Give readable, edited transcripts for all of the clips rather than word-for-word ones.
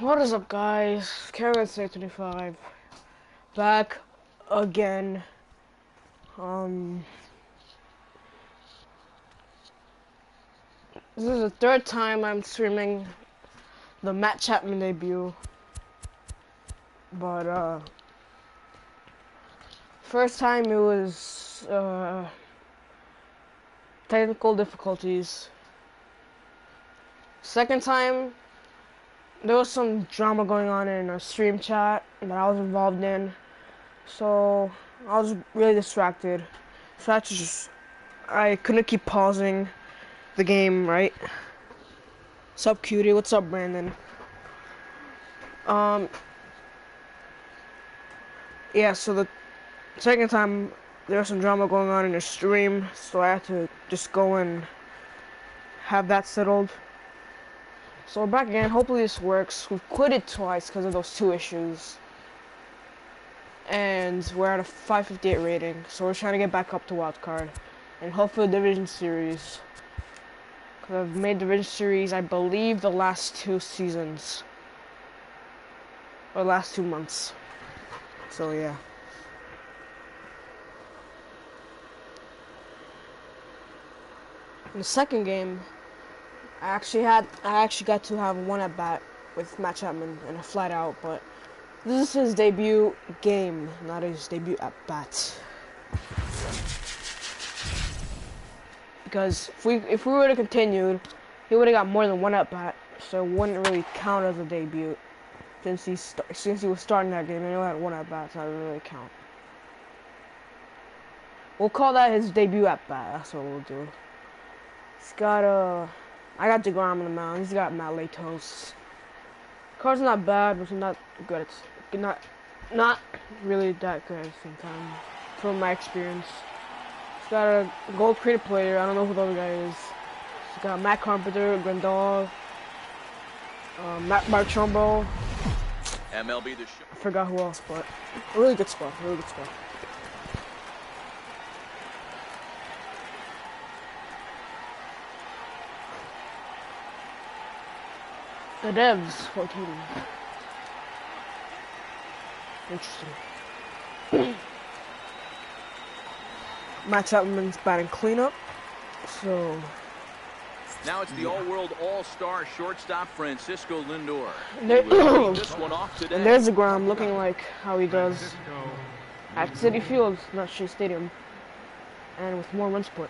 What is up, guys? Karen Say 25 back again. Um, this is the third time I'm streaming the Matt Chapman debut, but first time it was technical difficulties. Second time there was some drama going on in a stream chat that I was involved in, so I was really distracted. So I couldn't keep pausing the game, right? What's up, cutie? What's up, Brandon? Yeah, so the second time there was some drama going on in the stream, so I had to just go and have that settled. So we're back again. Hopefully this works. We've quitted twice because of those two issues. And we're at a 558 rating, so we're trying to get back up to wildcard. And hopefully Division Series. Because I've made Division Series, I believe, the last 2 seasons. Or last 2 months. So yeah. In the second game, I actually got to have one at bat with Matt Chapman and a flat out, but this is his debut game, not his debut at bat. Because if we would have continued, he would have got more than one at bat, so it wouldn't really count as a debut. Since he was starting that game, and he only had one at bat, so it doesn't really count. We'll call that his debut at bat. That's what we'll do. He's got I got DeGrom on the mound. He's got Matt Latos. Card's not bad, but it's not good. It's not really that good at the same time, from my experience. He's got a gold created player. I don't know who the other guy is. He's got Matt Carpenter, Grandal, Matt Marchombo. MLB the show. I forgot who else, but a really good squad. Really good squad. The devs 14. Interesting. Matt Chapman's batting cleanup, so now it's the all-world all-star shortstop Francisco Lindor. This one off today. And there's DeGrom looking like how he does at City Field, not Shea Stadium, and with more runs put.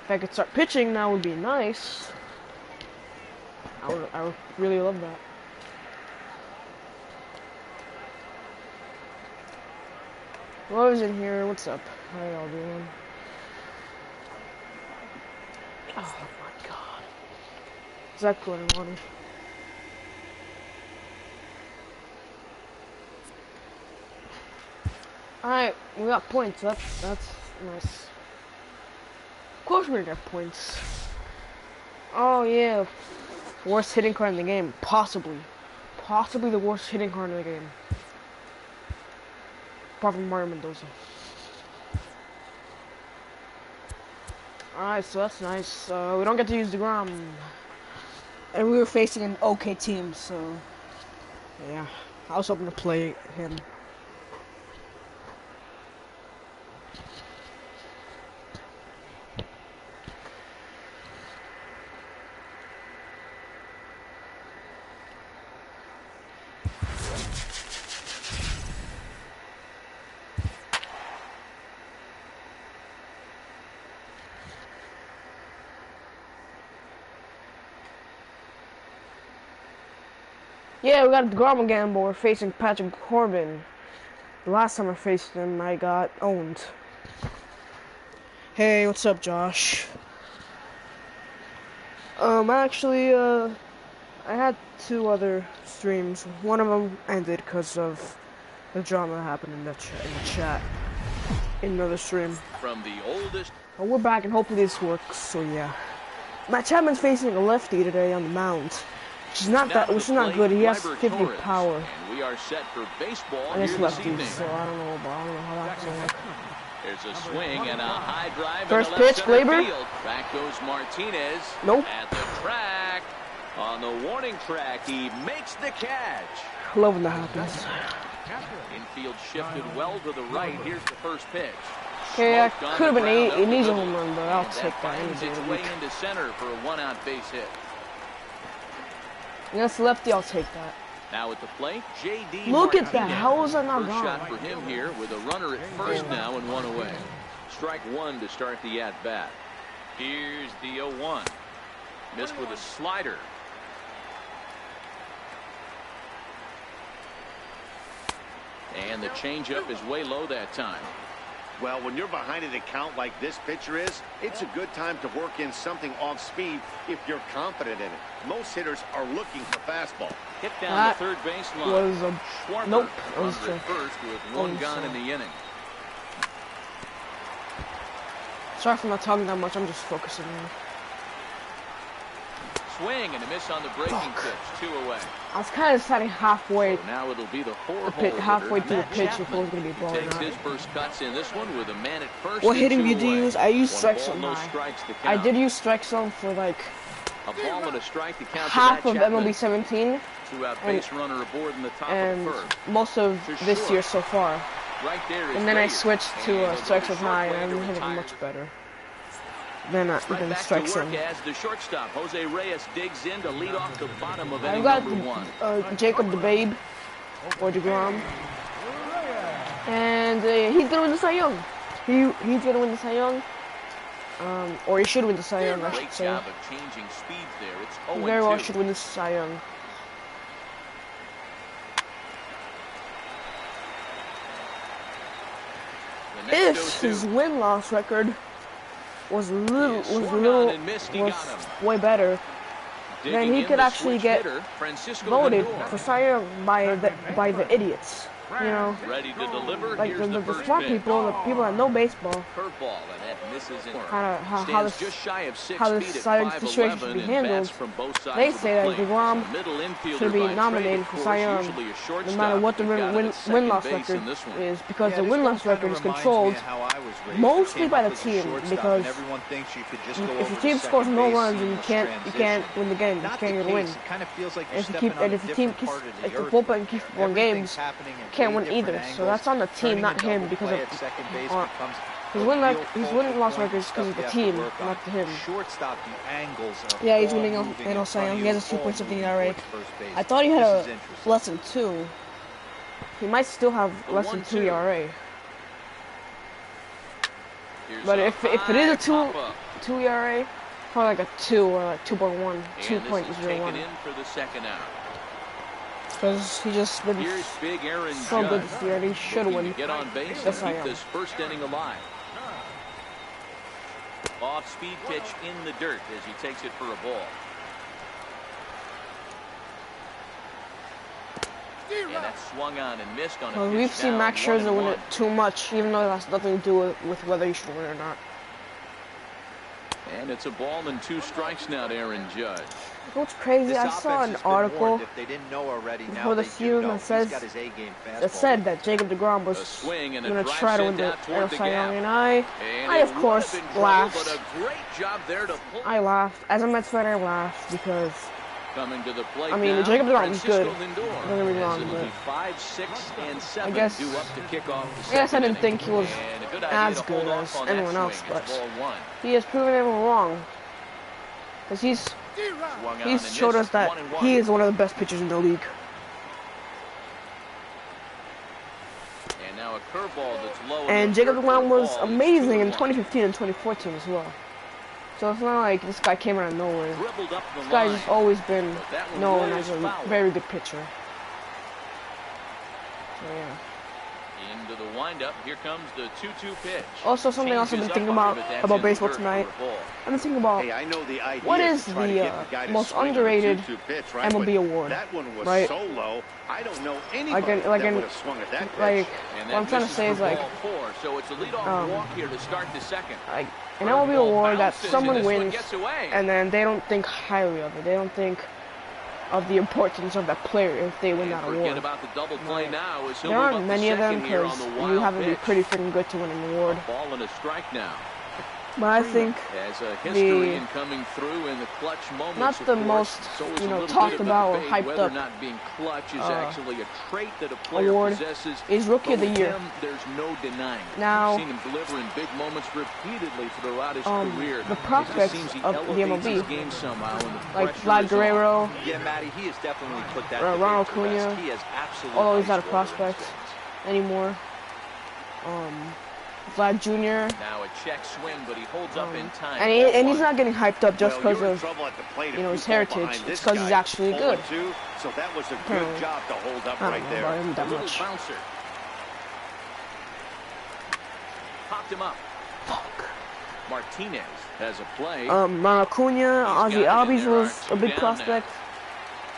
If I could start pitching now would be nice. I would really love that. Love's in here. What's up? How y'all doing? Oh my god. Exactly what I wanted. Alright, we got points. That's nice. Of course we're gonna get points. Oh yeah, worst hitting card in the game, possibly the worst hitting card in the game, apart from Mario Mendoza. All right, so that's nice. We don't get to use DeGrom, and we were facing an okay team, so yeah, I was hoping to play him. Yeah, we got DeGrom again, but we're facing Patrick Corbin. The last time I faced him, I got owned. Hey, what's up, Josh? Actually, I had 2 other streams. One of them ended because of the drama that happened in the chat. In another stream. From the oldest. But we're back, and hopefully this works. So yeah, Matt Chapman's facing a lefty today on the mound. Which is not good. He has 50 power. And we are set for baseball against here this lefties, evening. so I don't know how that's gonna work. There's a swing and a high drive. First pitch, Glaber. Back goes Martinez. Nope. At the track. On the warning track, he makes the catch. Love when that happens. Infield shifted well to the right. Here's the first pitch. Okay, that could have been it needs a home run, but I'll take that. Finds its way into center for a one-out base hit. Against lefty, I'll take that. Now at the plate, J.D. Look at that. How was that not First gone? shot for him here with a runner at first now and one away. Strike one to start the at-bat. Here's the 0-1. Missed with a slider. And the changeup is way low that time. Well, when you're behind an account like this pitcher is, it's a good time to work in something off speed if you're confident in it. Most hitters are looking for fastball. Hit down the third base line. Was a Schwarber nope. runs at first with one gone in the inning. Sorry for not talking that much. I'm just focusing on. Swing and a miss on the breaking pitch. 2 away. I was kind of deciding halfway. So now it'll be the Halfway through the pitch if it was going to be ball or takes not. his first cuts in this one with a man at first. What hitting you did you use? I used strike zone. I did use strike zone for like a ball and a strike to count half of CHAPMAN. MLB 17 Two-out base runner aboard in the top and of first. most of this year so far. Right there is And then I Reyes. switched to And strike zone short high, and way I'm to hitting retire. much better than Right back strike to work zone. as the shortstop. Jose Reyes digs in to lead off the bottom of I've inning got number one. Jacob the Babe or DeGrom, and he's gonna win the Cy Young. He's gonna win the Cy Young, or he should win the Cy Young, I should Great say. job of changing speeds there. It's He 0-2. very well should win the Cy Young. The next If 0-2. his win-loss record was He swung on and missed. He got him. way better, Digging then he in could the actually switch get hitter, Francisco voted Lindor. for Cy Young by the idiots. You know, Ready to deliver. like Here's the the first smart pitch. people, the people that know baseball, Curveball, and that misses in. how Stands this just shy of 6 how this feet at Cy Young 5'11" situation should be and handled. bats from both sides They of the say that plate. DeGrom He's a middle infielder should be by trade, nominated of for course, Cy Young, usually a no shortstop. matter what the He got him at second win-loss base record in this one. is, because the win-loss record is controlled mostly by the team, because if your team scores no runs, then you can't win the game. You can't even win. If the team keeps, if the bullpen keeps winning games, you can't win either. So that's on the team, not him, because of his win-loss record is because of the team, not him. Yeah, he's winning an Cy Young. He has a 2.something ERA. I thought he had a less than 2. He might still have less than 2 ERA. But if it is a 2 ERA, probably like a 2 or like 2.1, 2.01. In for the second out. Because he just been Here's big Aaron so Judge, good this year, and he should looking win. to get on base Yes, and I keep am. this first inning alive. Off-speed pitch in the dirt as he takes it for a ball. And that's swung on and missed on a pitch We've seen down, Max Scherzer win 1-1. it too much, even though it has nothing to do with whether he should win or not. And it's a ball and 2 strikes now to Aaron Judge. What's crazy, I saw an article before the season that said that Jacob DeGrom was Swing and a going to drive try to sent win the out toward the Cy Young, gap. and I And of it course would have been trouble, laughed. but a great job there to pull. I laughed. As a Mets fan, I laughed because Coming to the plate I mean, now, Jacob DeGrom is good. Francisco Lindor. Don't get me wrong, As it'll but be 5, 6, and 7 guess- due up to kick off the I guess I second didn't think inning. he was And a good idea as to hold good off as on that anyone else, swing. It's but ball 1. he has proven everyone wrong. Because Swung on and he's showed us missed. that 1-1. he is one of the best pitchers in the league. And now a curveball that's low. And Jacob DeGrom was Ball. amazing in 2-1. 2015 and 2014 as well. So it's not like this guy came out of nowhere. Dribbled up the This guy's line. just always been But that one known rolls as a foul. very good pitcher. So yeah. Into the windup. Here comes the 2-2 pitch. Also, something else I've been Changes thinking up on him, but that's about in the baseball dirt tonight. for a ball. I've been thinking about Hey, I know the idea what is is to try to the get the guy to most swing on a underrated 2-2 pitch, right? MLB But award, that one was right? so low. I don't know anybody Like that in- would have swung at that pitch. like And what that I'm trying to misses say for is like ball 4, so it's a leadoff walk here to start the second. an MLB award that Bounces, and someone this one wins gets away. and then they don't think highly of it. They don't think of the importance of that player if they win that Forget award. about the double play now as he'll There move aren't up to many of them second here because on the you wild have to be pitch. pretty freaking good to win an award. Ball and a strike now. But I think Has a history in coming through in the clutch moments. not of the course. most, It's always you a know, little talked bit of a about or debate hyped whether up, or not being clutch is actually a trait that a player award possesses. is Rookie of the But with Year. him, there's no denying it. Now, We've seen him deliver in big moments repeatedly throughout his career. the It just prospects seems he of the elevates his MLB, game somehow, and the like pressure Vlad is on. Guerrero, Yeah, Matty, he has definitely put that Ronald debate to rest. Acuna, He has absolute although he's not a ice water prospect instincts. anymore. Vlad Jr. Now a check swing, but he holds up in time. And he's not getting hyped up just because you're in of, trouble at the plate if you know, his fall heritage. behind It's this because he's guy. actually good. 0-2, so that was a Apparently. good job to hold up I right don't know there. about him A that little much. bouncer. Popped him up. Fuck. Martinez has a play. Ronald Acuna, Ozzy got it in Albies there. was a Two big down prospect.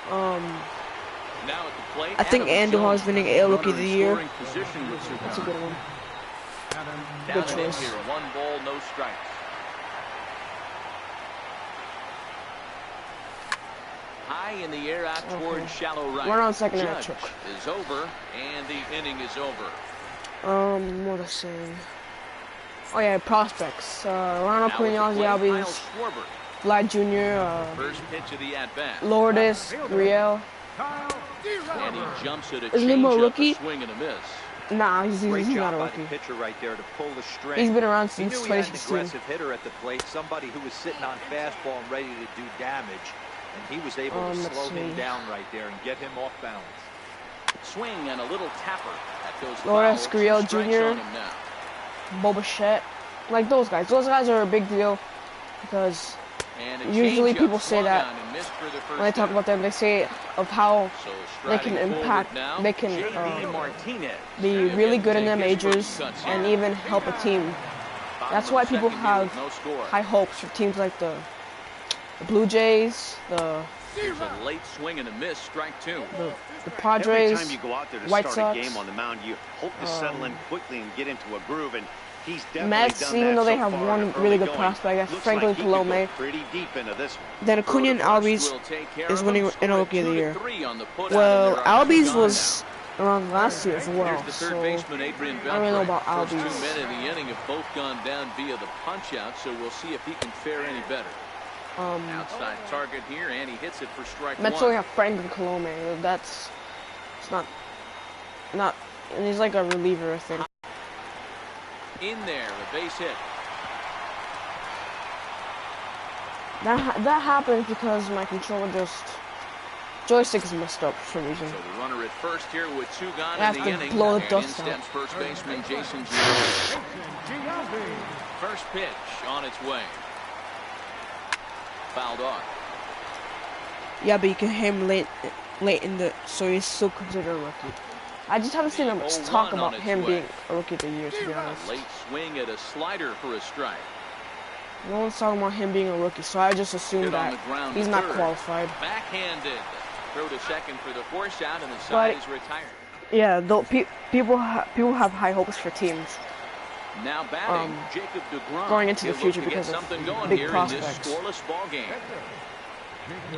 Now at the plate, I think Adam Andujar is Jones, winning AL Rookie of runner the in Year. scoring position with Sugar. That's a good one. Down Good and in choice. here, 1 ball, no strikes. High in the air out toward shallow right. Run on second and a Judge choke. is over, and the inning is over. What was I saying? Oh yeah, prospects. Ronald Now Acuna, with the Ozzy plate, Albies, Kyle Schwarber. Vlad Jr., First pitch of the at-bat. Lourdes, Gurriel. And he jumps at a Isn't he more changeup, rookie? a swing and a miss. Nah, he's Great not job a by rookie. the pitcher right there to pull the string. He's been around He since knew he had an 2016. aggressive hitter at the plate, somebody who was sitting on fastball and ready to do damage, and he was able to let's slow him see. down right there and get him off balance. Swing and a little tapper. That goes Lourdes, foul. Gurriel Strikes Jr., on him now. Boba Fett. Like those guys. Those guys are a big deal because And a usually changeup people say swung that on and missed for the first when they talk out. about them, they say of how So they can striding impact, forward now, they can JD Martinez. be really good in them ages and even help a team. That's why people have high hopes for teams like the Blue Jays, the Here's a late swing and a miss, strike 2. the Every Padres, time you go out there to White start a Sox, game on the mound, you hope to settle in quickly and get into a groove, and he's definitely Mets, done even that though they so have far one in early really good going. prospect, that's Looks Franklin like he could go Colome. pretty deep into this one. Then Acuna and Albies is winning in a Rookie of the Year. Well, Albies was around last year as well, Here's the so third baseman, Adrian I don't really know about Beltre. First Albies. 2 men in the inning have both gone down via the punch-out, so we'll see if he can fare any better. Outside target here, and he hits it for strike Mets 1. only have Franklin Colome. It's not, and he's like a reliever, I think. In there, a base hit. That happens because my controller joystick is messed up for some reason. So the runner at first here with 2 gone I in have the to inning. blow the And dust in out. steps first baseman Jason Giambi. First pitch on its way. Fouled off. Yeah, but you can hit him late in the, so he's still considered a rookie. I just haven't seen much talk 0-1 on about its him way. being a Rookie of the Year, to be A honest. late swing at a slider for a strike. No one's talking about him being a rookie, so I just assumed Hit on that the ground he's to not third. qualified. Backhanded. Throw to second for the force out, and the But- side is retired. Yeah, though people have high hopes for teams Now batting, Jacob DeGrom. going into the He'll future look to get because of something going big here prospects. in this scoreless ball game.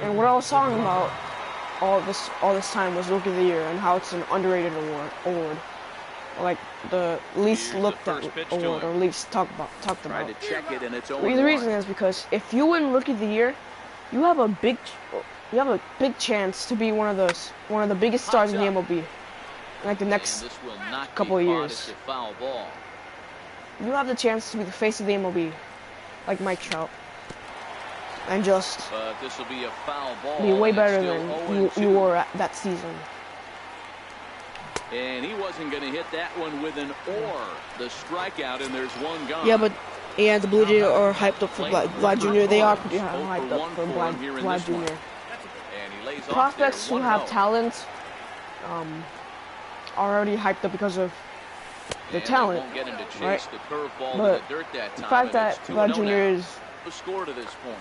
And what I was talking about all this time was Rookie of the Year and how it's an underrated award. Like the least Here's the looked at first pitch to award, him. or least talked about. Try to check it, and it's 0-1. The reason is because if you win Rookie of the Year, you have a big chance to be one of the biggest stars in the MLB. In like the And next this will not couple be of caught years. as a foul ball. You have the chance to be the face of the MLB, like Mike Trout, and just But this will be a foul ball. be way and it's better still than 0-2. you were at that season. And he wasn't going to hit that one with an or. The strikeout, and there's 1 gone. Yeah, but the Blue Jays are hyped up for Vlad Jr. They are pretty hyped up for Vlad Jr. And he lays off Prospects there, who have 1-0. talent are already hyped up because of their And talent. they won't get him to chase right? the curveball But to the dirt that time. the fact and that it's Vlad 2-0 Jr. now. is, The score to this point.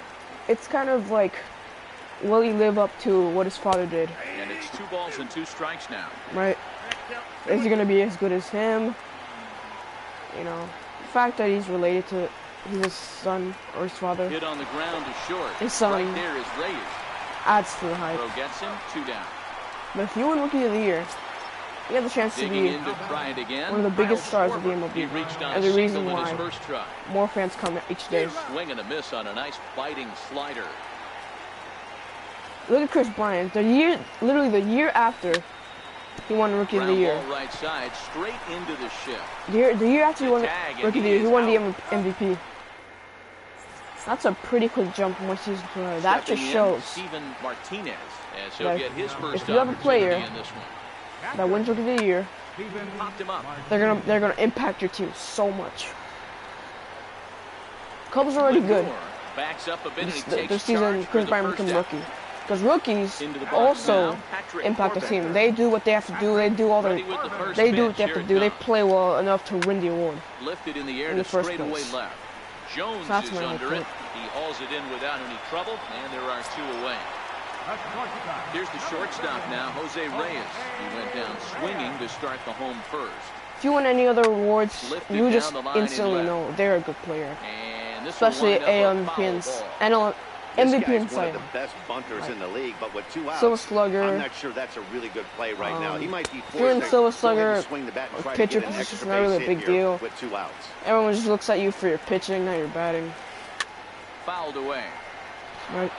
it's kind of like, will he live up to what his father did, And it's 2 balls and 2 strikes now. right? Is he going to be as good as him? You know, the fact that he's related to his son or his father. Hit on the ground to short. His son. Right there is Reyes. adds to the hype. Throw gets him, 2 down. But if you win Rookie of the Year, you have the chance to Digging be in to try it again. one of the biggest Kyle stars of the Schwarber. He MLB. reached on And a the reason single in why his first try. more fans come each day. Swing and a miss on a nice biting slider. Look at Chris Bryant. Literally the year after he won Rookie of the Ground Year. ball right side, straight into the shift. The year after he won Tag, and Rookie of the he Year, he is won the out. MVP. That's a pretty quick jump from one season to another. That Stepping just in, shows Steven Martinez, as he'll that get his first if you have a player opportunity in this one. that wins Rookie of the Year, Popped him up. they're gonna impact your team so much. Cubs are already good. Backs up a bit and he This takes season, charge for Chris the Bryant first became out. rookie. Because rookies Into the box also now, Patrick impact the Corbett. team. They do what they have to do. They do all Ready their. with the first They do pitch. what they have Here to it do. They comes. play well enough to win the award. Lifted in the air in to the first straightaway place. left. Jones That's is my under whole it. He hauls it in without any trouble, and there are 2 away. Here's the shortstop now, Jose Reyes. He went down swinging to start the home first. If you win any other awards, Lifted you down just the line in instantly left. know they're a good player. And this will Especially wind up AL a MVP foul and ball. This MVP guy's and one of the Cy. best bunters in the league, but with 2 outs, Silver Slugger. I'm not sure that's a really good play right now. He might be if you're in forced to Silver go ahead Slugger, and swing the bat and try to pitcher get an position's extra not really a base big hit here deal. with 2 outs. Everyone just looks at you for your pitching, not your batting. Fouled away. Right?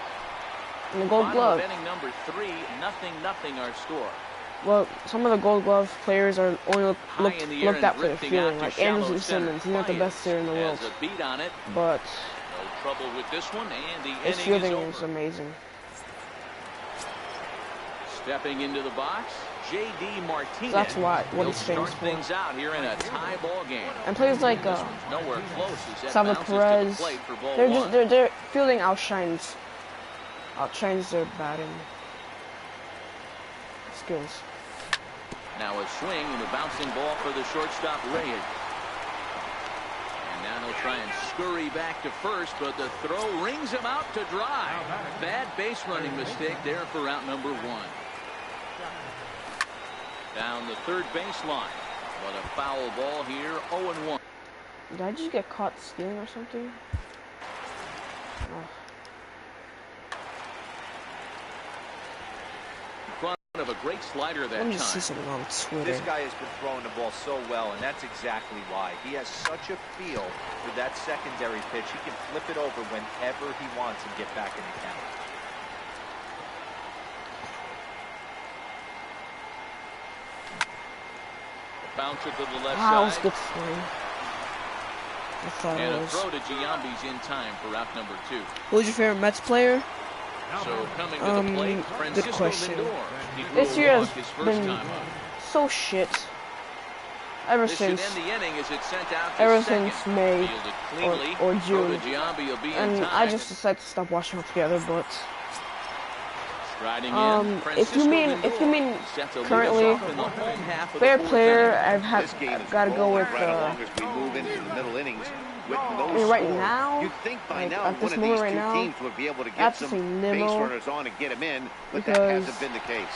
And the Gold Bottom Glove. of inning number 3, 0-0 our score. Well, some of the Gold Glove players are only High in the air looked at and for their drifting fielding, out to like shallow Anderson center. Simmons. He's not the best hitter in the world, Has a beat on it. but No trouble with this one, and the his inning fielding is is over. amazing. Stepping into the box, J.D. Martinez. That's what He'll he's famous start for. things out here in a tie ball game. And players like This one's nowhere close as that Salvador bounces to the Perez, plate for ball they're one. just their fielding outshines their batting skills. Now a swing and a bouncing ball for the shortstop Reyes. And now he'll try and scurry back to first, but the throw rings him out to dry. Bad base running mistake there for out number 1. Down the third baseline, but a foul ball here, 0-1. Did I just get caught stealing or something? Oh. Of a great slider that Let me just see time. something on Twitter. This guy has been throwing the ball so well, and that's exactly why. He has such a feel for that secondary pitch. He can flip it over whenever he wants and get back in the count. Bouncer to the left That was side. good swing. I thought And it a was. throw to Giambi's in time for out number 2. Who's your favorite Mets player? So coming to the plate, good Francisco question. Lindor. He threw This a year walk has his first been time up. so shit. Ever This should since end the inning as it's sent out to ever second. since May Fielded cleanly. or Throw June. to Giambi will be in and time. I just decided to stop watching altogether. But Striding in, if Francisco you mean Lindor set to lead us currently off in the home half of the favorite fourth player, inning. This game is I've got to go rolling with. right along as we move into the middle innings with no I mean, right score. now, You'd think by like, now at this one of moment these right two now, teams would be able to I get have to some say base Nimmo, runners on and get them in, but that because- hasn't been the case.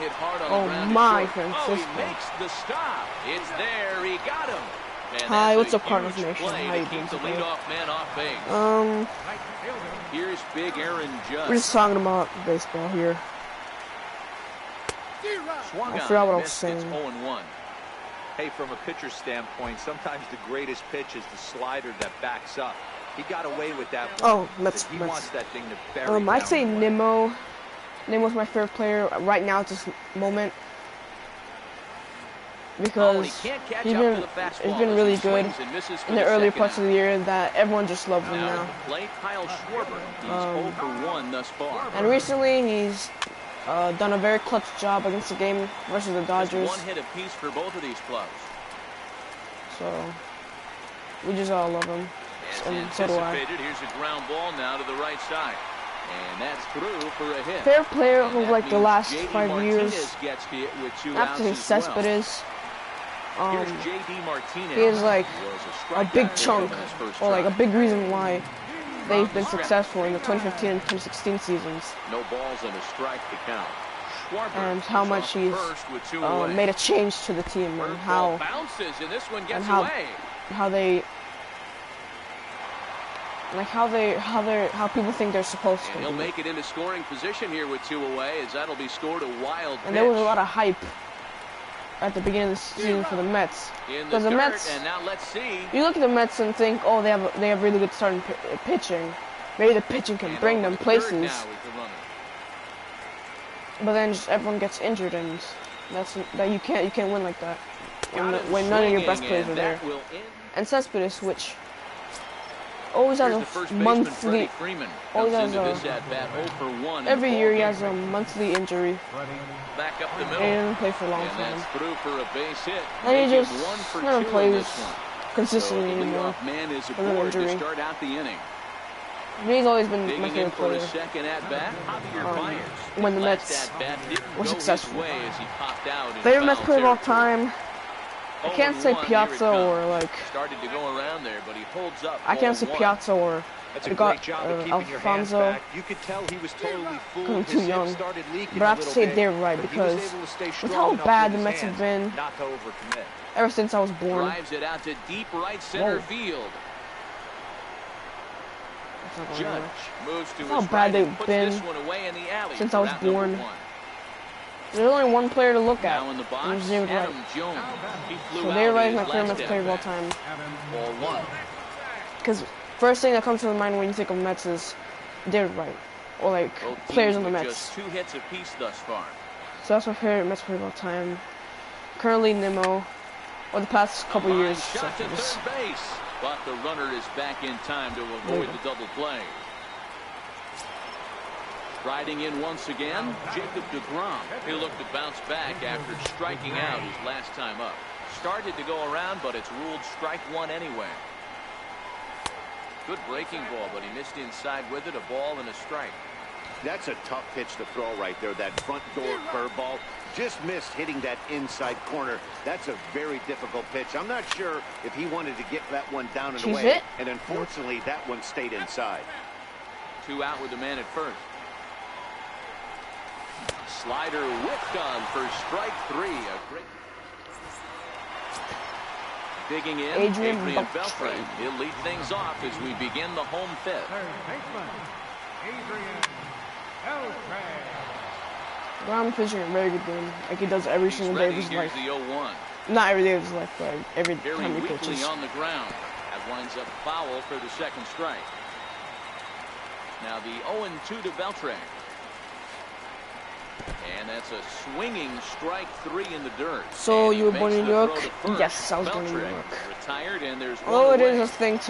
Hit hard on Oh the ground to my, short. Francisco. Oh, he makes the stop. It's there. He got him. And Hi, that's what's a up, Cardinals huge Nation? play How to you keep doing the today? leadoff man off base. Here's big Aaron Judge. We're just talking about baseball here. Swung I on, forgot what I was missed. It's saying. 0-1. Hey, from a pitcher's standpoint, sometimes the greatest pitch is the slider that backs up. He got away with that one. Oh, Mets. He wants that thing to bury I'd down say the line. Nimmo. Nimmo's my favorite player right now at this moment Oh, and because he can't catch he's up to been the fastball he's been as really he good swings and misses for in the the earlier second parts of out. the year that everyone just loves him Now now. at the plate, Kyle Schwarber. He's 0 for 1 thus far. And recently he's done a very clutch job against the game versus the Just Dodgers. one hit apiece for both of these clubs. So we just all love him, As and so do I. anticipated, here's a ground ball now to the right side. And that's through for a hit. Favorite player And of that like the means last J.D. 5 years Martinez gets hit with 2 after outs his as well. Cespedes. Here's J.D. Martinez. He is like He was a big strikeout chunk, in his first or like a try. big reason why they've been successful in the 2015 and 2016 seasons, No balls and a strike to count. Schwarber and how is much off he's first with 2 away. made a change to the team, and Curveball how bounces and this one gets how- away. they Like how people think they're supposed to. And he'll be. make it into scoring position here with 2 away, as that'll be scored a wild pitch. And there was a lot of hype at the beginning of the season for the Mets. Because the Mets, and now let's see. you look at the Mets and think, oh, they have really good starting pitching. Maybe the pitching can bring them places. But then just everyone gets injured, and you can't win like that when none of your best players are there. And Cespedes, which always has a monthly, every year he has a monthly injury. Back up the middle. And he doesn't play for a long And time. that's through for a base hit. And he Make just it 1 for never 2 in plays this one. consistently So the anymore. leadoff man is with an aboard to injury. start out the inning. He's always been my Digging in favorite for player. a second at bat, Javier Myers. When the Last Mets at-bat didn't were go his successful. way as he popped out in Favorite Mets foul player of all territory. time. I can't say 0-1, here it Piazza comes. or like. Started to go around there, but he holds up. I can't say 0-1. Piazza or That's a great job of keeping your hands Alfonso. back. You could tell he was totally fooled. I'm His too hip young. started leaking But I have a to little say bit, they're right but he was because able to stay with strong how enough bad with the his Mets have hands been not to overcommit. ever since I was born. Drives it out to deep right center Whoa. field. That's not gonna Judge work. moves to That's his how bad right and they've puts been this one away in the alley since for I was out number born. 1. There's only one player to look at. Now in the box, and his name is Wright. Adam Jones. He flew So out David Wright is his my favorite last Mets player of all at-bat. time. Ball 1. Because first thing that comes to mind when you think of Mets is David Wright. Or like Both players teams on the with Mets. just 2 hits apiece thus far. So that's my favorite Mets player of all time. Currently Nimmo. Or the past couple A line years. shot to Cespedes. third base, but the runner is back in time to avoid the double play. Riding in once again, Jacob deGrom. He'll look to bounce back after striking out his last time up. Started to go around, but it's ruled strike 1 anyway. Good breaking ball, but he missed inside with it. A ball and a strike. That's a tough pitch to throw right there. That front door curveball just missed hitting that inside corner. That's a very difficult pitch. I'm not sure if he wanted to get that one down and away. Hit? And unfortunately, that one stayed inside. 2 out with the man at first. Slider whipped on for strike 3. A great. Digging in, Adrian Beltre. He'll lead things off as we begin the home 5th. DeGrom pitching a very good game. Like he does every single day of his life. Here's the 0-1. Not every day of his life, but every Very time he weakly pitches. on the ground. That winds up foul for the second strike. Now the 0-2 to Beltre. And that's a swinging strike 3 in the dirt. So And you were he born in makes New the York? throw to first. Yes, I was born in New Beltre York. retired, and there's Although one it is away. a thing to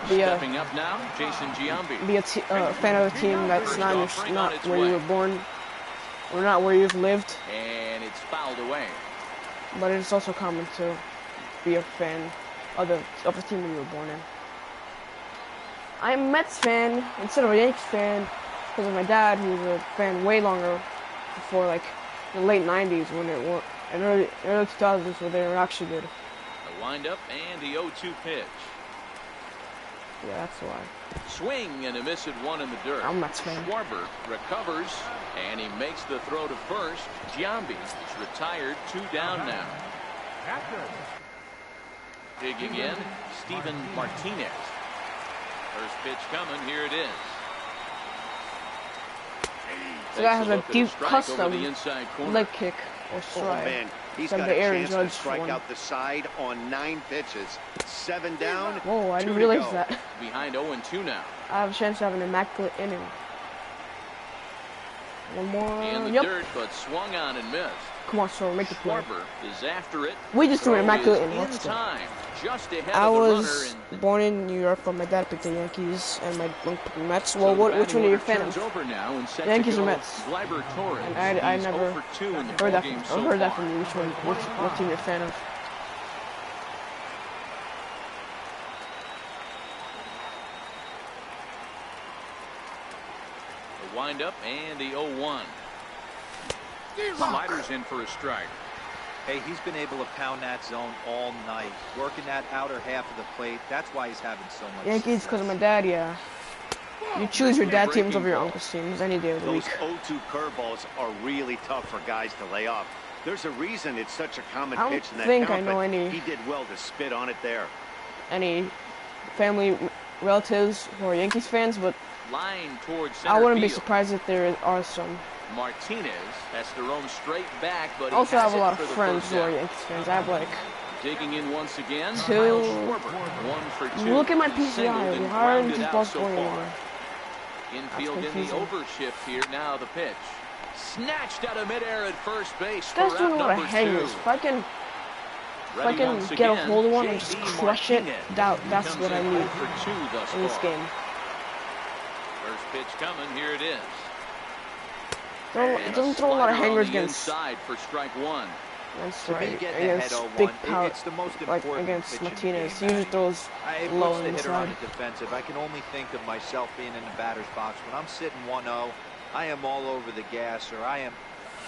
Stepping up now, Jason Giambi. be a fan of a team that's not where you were born, or not where you've lived. And it's fouled away. But it's also common to be a fan of the team that you were born in. I'm a Mets fan instead of a Yankees fan because of my dad, who was a fan way longer before, like the late '90s when it were, and early 2000s when they were actually good. The windup and the 0-2 pitch. Yeah, that's why. Swing and a miss at 1 in the dirt. I'm a Mets fan. Schwarber recovers and he makes the throw to first. Giambi is retired, 2 down now. Digging in, Steven Martinez. First pitch coming, here it is. The guy has a Takes deep look at strike over custom the inside corner. leg kick or Oh, strike. man. He's Except got the a Aaron chance to Judge strike one. out the side on 9 pitches. 7 down. Whoa, I 2 didn't to realize go. that. Behind 0-2 now. I have a chance to have an immaculate inning. One more. In the Yep. dirt, but swung on and missed. Come on, Sor, make the play. Schwarber is after it. We just threw an Throw immaculate is inning. Let's go. time, just ahead I of the was runner. And born in New York, but my dad picked the Yankees and my uncle picked the Mets. so Well, the which batting one are you a order fan turns of? over now and set to Yankees or go. Mets? Gleyber Torres. And I He's never 0 for 2 in the heard that. ballgame I've so heard that far. from you. What team you're a fan of? The windup and the 0-1. Slider's in for a strike. Hey, he's been able to pound that zone all night, working that outer half of the plate. That's why he's having so much Yankees because success. of my dad, yeah. You choose your dad teams over your uncle's teams any day of the Those week. 0-2 curveballs are really tough for guys to lay off. There's a reason it's such a common I don't pitch in that think I count, know but any- he did well to spit on it there. Any family relatives who are Yankees fans, but Line towards center I wouldn't be field. surprised if there are some. Martinez has to roam straight back, but I he also has have a it lot of for the friends first who are down. Yankees fans. I have like Digging in once again. Two. Miles Schwarber, 1 for 2. Look at my He's singled PCI. and Why aren't grounded these out balls so going far. anywhere? Infield in the confusing. overshift here. Now the pitch. Snatched out of midair at first base. This guy's for doing a out lot of number hangers. 2. If I can Ready once get a again, hold of one and just J.D. crush it, Martinez. that's He what I comes in need 0 for 2 thus in this far. game. First pitch coming. Here it is. Don't throw a lot of Slider on hangers the against. inside for strike 1. That's To be right. getting ahead Against 0-1, big power, it's the most like important against pitch in the Martinez. He game. usually throws It low puts the on the hitter on side. the defensive. I can only think of myself being in the batter's box. When I'm sitting 1-0, I am all over the gas, or I am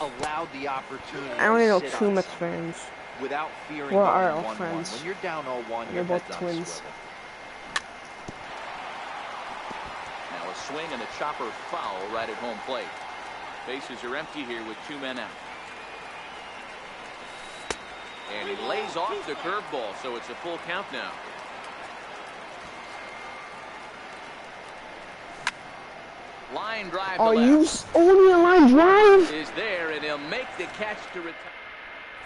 allowed the opportunity I only know to sit 2 on Mets fans. without fearing Well, going are all 1-1. friends. When you're down 0-1, They're your both head's on twins. swivel. Now a swing and a chopper foul right at home plate. Bases are empty here with 2 men out. And he lays off the curveball, so it's a full count now. Line drive to Are left. you only a line drive? Is there, and he'll make the catch to retire.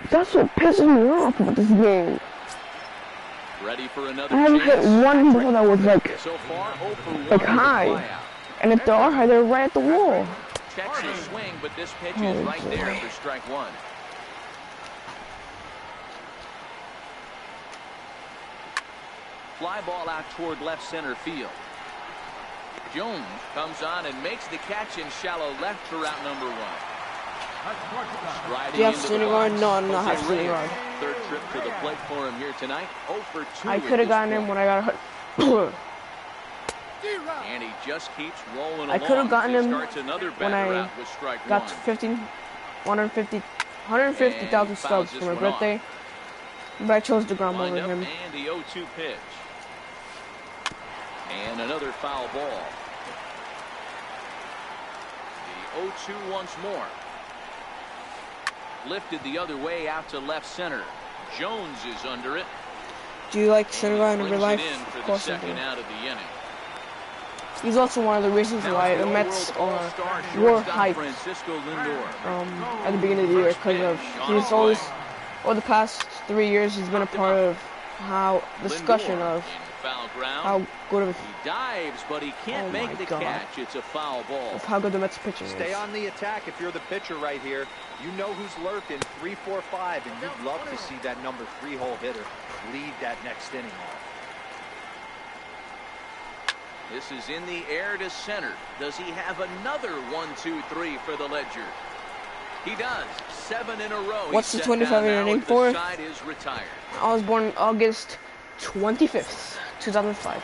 That's what pisses me off about this game. Ready for another I haven't hit chance. one ball that was like So far, 0 for 1 Like with a high. flyout. and if they are high, they're right at the wall. Checks the swing, but this pitch Oh, is right there boy. for strike 1. Fly ball out toward left center field. Jones comes on and makes the catch in shallow left for route number 1. Striding Do you have into the Syndergaard? box, No, I don't Jose have Reyes. Syndergaard. Third trip to the plate for him here tonight. 0 for 2. I at could have this gotten him point. when I got hit. And he just keeps rolling along. I could have gotten He him starts another when batter I out with strike got 1. 150,000 And subs he for my fouls this one birthday, but I chose DeGrom Wind over up him. and the 0-2 pitch. And another foul ball. The 0-2 once more. Lifted the other way out to left center. Jones is under it. Do you like And Syndergaard in he real brings life? it in for Of the course I second do. out of the inning. He's also one of the reasons Now why it's the the Mets All-World All-Star were shortstop hyped Francisco Lindor. at the beginning of the year because of he's always, over the past 3 years, he's been a part of how discussion Lindor of in foul ground. how good of He dives, but he can't Oh make my the God. catch. It's a foul ball. how good the Mets pitching Stay is. on the attack if you're the pitcher right here. You know who's lurking, 3, 4, 5, and you'd love to see that number 3 hole hitter lead that next inning off. This is in the air to center. Does he have another 1, 2, 3 for the Ledger? He does. 7 in a row. What's the He's set 25 down now inning as the for? side is retired. I was born August 25th, 2005.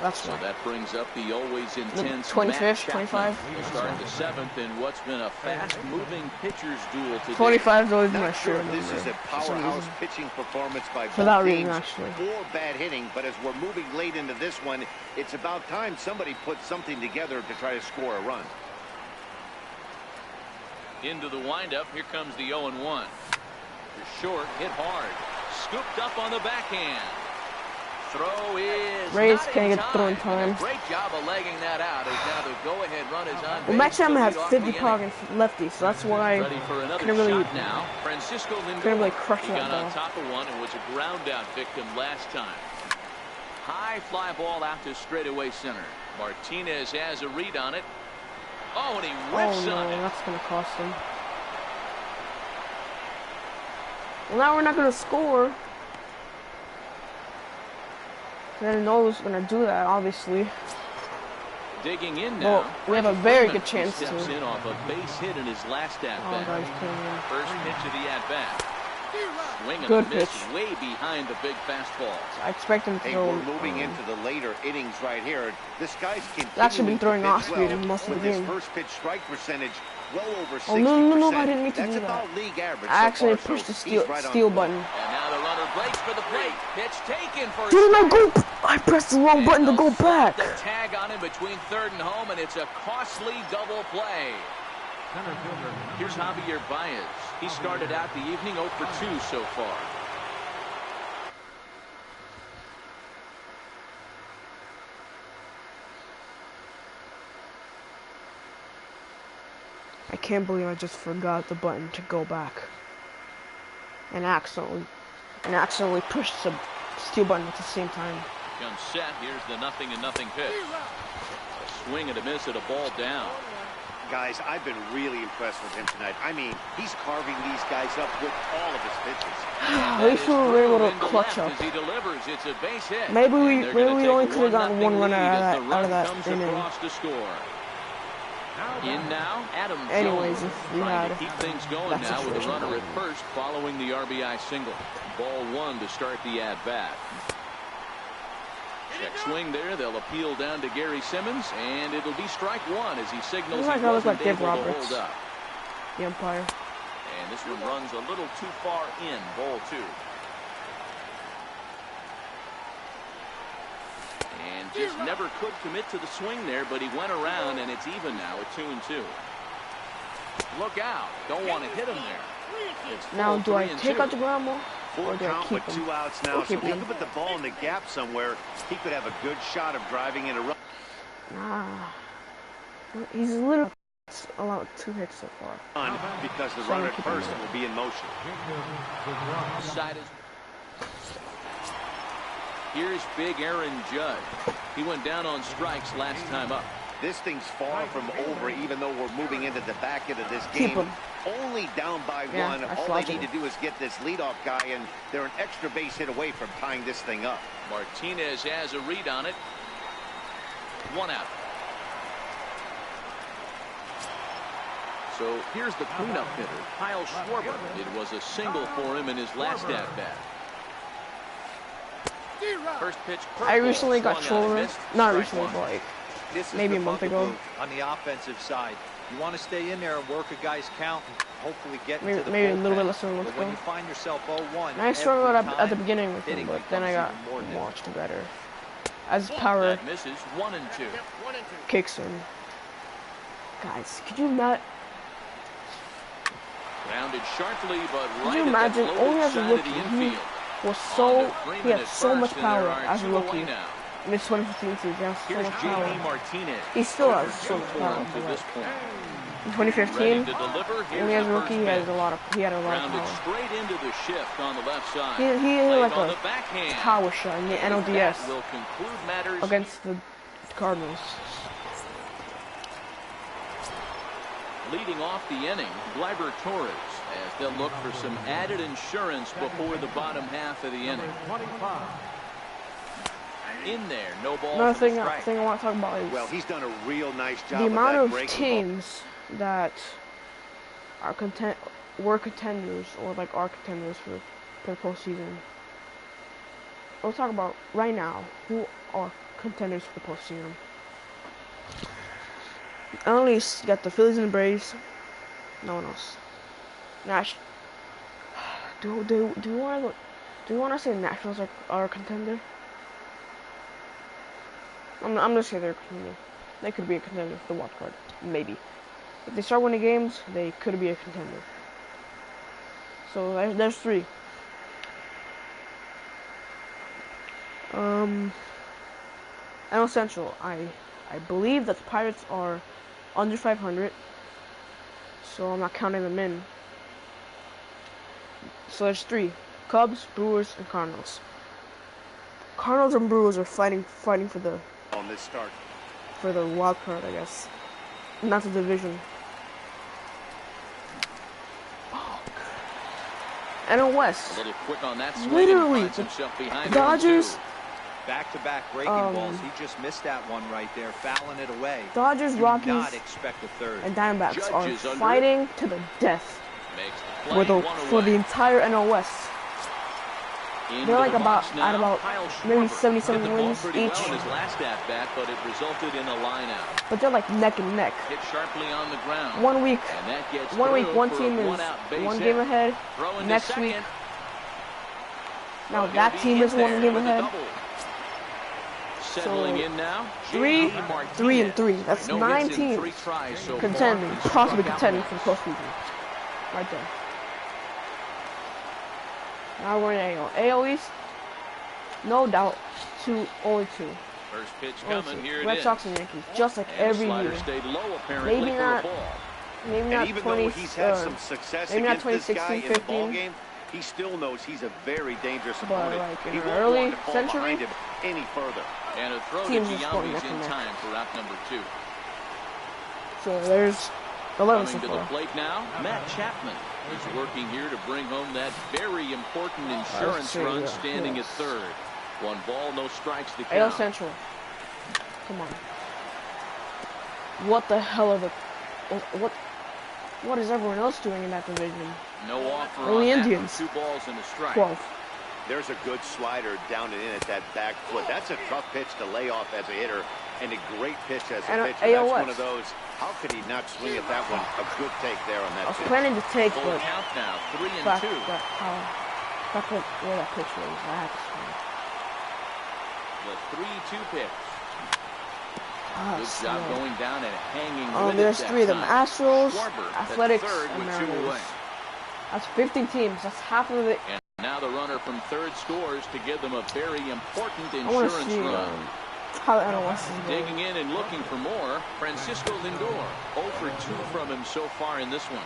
That's So why. that brings up the always intense 25th, Matt Chapman 25? to start the 7th in what's been a fast-moving pitcher's duel today. 25 is always my Not sure shirt if this is a number. For some powerhouse reason. pitching performance by For both that reason, teams actually. or bad hitting, but as we're moving late into this one, it's about time somebody puts something together to try to score a run. Into the windup. Here comes the 0-1. You're short, hit hard. Scooped up on the backhand. Throw is Reyes not can't in get thrown in time. time. Great job of legging that out as now the go-ahead run is on Well, base Matt to Chapman lead has off 50 the power inning. against lefties, so that's why Ready for another couldn't really shot now. Francisco Lindor. couldn't really crush he that got on ball. top of one and was a ground out victim last time. High fly ball out to straightaway center. Martinez has a read on it. Oh, and he whiffs Oh on no, it. that's gonna cost him. Well, now we're not gonna score. I didn't know he was gonna do that, obviously. Digging in now. Well, we have a very Freeman good chance to. steps in off a base hit in his last at Oh, bat. guys, playing in. First pitch of the at bat. Swing and Good a miss pitch. way behind the big fastball. I expect him to Hey, throw. we're moving into the later innings right here. This guy's actually been throwing off well, speed most of the with his game. first pitch strike percentage well over 60%. Oh, no, I didn't mean to That's do that. about league average I actually so far, pushed the so he's right on steal point. button. And now the runner breaks for the plate. Pitch taken for Dude, no, go! I pressed the wrong button to go back. The tag on him between third and home, and it's a costly double play. Here's Javier Baez. He started out the evening 0 for 2 so far. can't believe I just forgot the button to go back. And accidentally pushed the steal button at the same time. Comes set. Here's the 0-0 pitch. A swing and a miss at a ball down. Guys, I've been really impressed with him tonight. I mean, he's carving these guys up with all of his pitches. At least we were able to clutch up. He delivers. It's a base hit. Maybe we only could have gotten one run out of that inning. To score. In now, Adam Anyways, Jones if we trying had to keep things going that now with a situation. runner at first following the RBI single. Ball one to start the at-bat. Check swing there. They'll appeal down to Gary Simmons, and it'll be strike one as he signals he wasn't able to hold up. The umpire. And this one runs a little too far in. Ball two. And just never could commit to the swing there, but he went around, and it's even now at 2-2. Look out. Don't want to hit him there. It's Now, do I 3-2. take out the ground ball? Full Or do I count keep with him? 2 outs now, Or so keep if he him? could put the ball in the gap somewhere, he could have a good shot of driving in a run. Nah. He's literally allowed 2 hits so far. Because the So runner I'm at keeping first him. will be in motion. Side is. Here's big Aaron Judge. He went down on strikes last time up. This thing's far from over, even though we're moving into the back end of this Keep game. him. Only down by Yeah, one. I All slide they need him. to do is get this leadoff guy, and they're an extra base hit away from tying this thing up. Martinez has a read on it. 1 out. So here's the cleanup hitter, Kyle Schwarber. It was a single for him in his last at-bat. First pitch. I recently got swung on and shoulder. missed. Not Strike recently, one. but like This is maybe the a month ago. bugaboo on the offensive side. You want to stay in there and work a guy's count and hopefully get into the Maybe a little bullpen. bit less than a month But when ago. you find yourself 0-1, I struggled every at the time, beginning with him, hitting but then I got becomes even more much better. As power That misses. 1-2. kicks in. Guys, could you not? Rounded sharply, but Could right you at imagine? that Only loaded as a side of rookie, the he infield. was On so to Freeman he had at so much first, and there power are as a 2 away rookie. now. In this 2015 season, he has so Here's much J.D. power. Martinez. He still has so 2 much for power. him to this point. In Ready 2015, to deliver. Here's only as a the rookie, he first had a lot of Rounded power. straight into the shift on the left side. He had Played like on a the backhand. power shot in the NLDS That will conclude matters. against the Cardinals. Leading off the inning, Gleyber Torres, as they'll look for some added insurance before the bottom half of the inning. In there, no ball Another for the thing I strike. want to talk about is Well, he's done a real nice job the of amount that of breaking teams that are were contenders or like are contenders for the postseason. We'll talk about right now who are contenders for the postseason. I only got the Phillies and the Braves. No one else. Nash. Do you want to say the Nationals are a contender? I'm gonna say they're a contender. They could be a contender for the wild card, maybe. If they start winning games, they could be a contender. So there's 3. NL Central, I believe that the Pirates are under 500, so I'm not counting them in. So there's 3: Cubs, Brewers, and Cardinals. Cardinals and Brewers are fighting for the on this start. wild card, I guess, not the division. NL West, A little quick on that swing. literally, And finds himself behind Dodgers. 0-2. Back-to-back breaking balls. He just missed that one right there, fouling it away. Dodgers, Do Rockies, not expect a third. and Diamondbacks are Judges under fighting to the death Makes the play, one for the away. entire NL West. Into They're like the about box now, at about Kyle maybe Schwarber 77 hit the ball wins pretty each, well in his last at-bat, but it resulted in a line-out. but they're like neck and neck. Hit sharply on the ground. 1 week, And that gets one through one for team a is one-out base 1 hit. game ahead. Throw into Next second. week, now He'll that be team in is 1 there game with a ahead. double. Settling in now. 3, J.D. Martinez. 3 and 3. That's No 9 hits in teams 3 tries so contending, far. possibly contending for the postseason. Right there. Now we're in AL. AL East, no doubt, only 2. First pitch Only coming. 2. Here it Red is. Sox and Yankees, just like And the every slider year. stayed low apparently Maybe for a not. ball. maybe And not even 20. though he's had some success maybe not against this guy 2016, in the ball 15. game, he still knows he's a very dangerous But opponent. like in He the won't early want to fall century, behind him any further. And a throw to teams just scoring Giambi's neck in and neck. time for out number 2. so there's 11 so Coming to the far. plate now, Matt Chapman is working here to bring home that very important insurance see, run, yeah. standing Yes. at third. 1 ball, no strikes to AL count. Central. Come on. What the hell are the what is everyone else doing in that division? No offer Only on that. Indians. 2 balls and a strike. 12. There's a good slider down and in at that back foot. That's a tough pitch to lay off as a hitter, and a great pitch as a And pitcher. AL That's West. one of those. How could he not swing at that one? A good take there on I that was pitch. planning to take, Full but count now, 3 and fact 2. that where that pitch was, I had to swing. The 3-2 pitch. Ah, Good slow. job going down and hanging with There's it that 3 of them: time. Astros, Schwarber at Athletics, third and with 2 Mariners. away. That's 15 teams. That's half of it. And now the runner from third scores to give them a very important I want to insurance see run. how the NL West is going. Digging in and looking for more, Francisco Lindor. 0 for 2 from him so far in this one.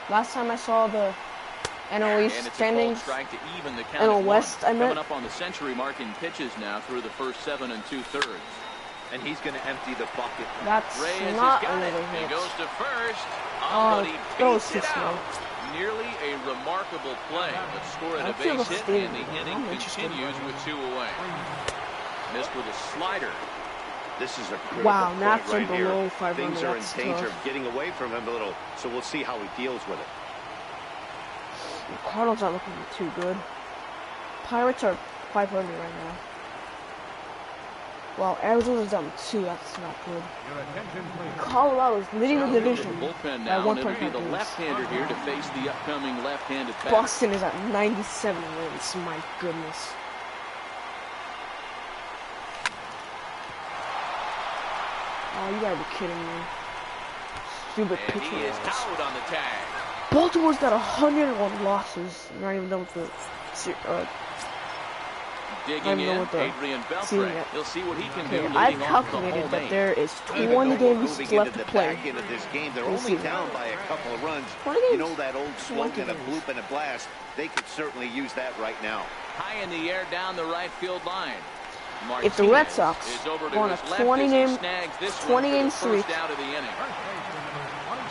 Last time I saw the NL East And it's a standings, called strike to even the count NL at 1. West, I meant. Coming up on the century mark in pitches now through the first 7 2/3. And he's going to empty the bucket. that's Reyes not has got it. another He hit. goes to first. Oh, But he that was beats too it slow. out. Nearly a remarkable play, but scored I a feel base the hit, steam. and the inning I'm interested. continues with 2 away. Missed with a slider. This is a critical Wow, point Nats are right below here. 500. Things are in That's danger tough. of getting away from him a little, so we'll see how he deals with it. The Cardinals aren't looking too good. Pirates are 500 right now. Well, Arizona's down 2. That's not good. Colorado's leading the division Bullpen by now, and it'll 1.5 be the games. left-hander here to face the upcoming left-handed batter. Boston is at 97 wins. My goodness. Oh, you gotta be kidding me. Stupid And pitcher. he is out on the tag. Baltimore's got 101 losses. I'm not even done with the Digging even know in, what the Adrian seeing Beltre. it. He'll see what he can do Okay, leading I've off the calculated home that eight. there is Even 20 though we're games moving left into to the play. back end of this game, they're We'll only see. down by a couple of runs. 20 You games. know that old 20 slogan, a games. bloop and a blast. They could certainly use that right now. High in the air down the right field line. If the Red Martinez Sox is over to go on a his left 20 as he game snags this 20 one for game the streak first out of the inning.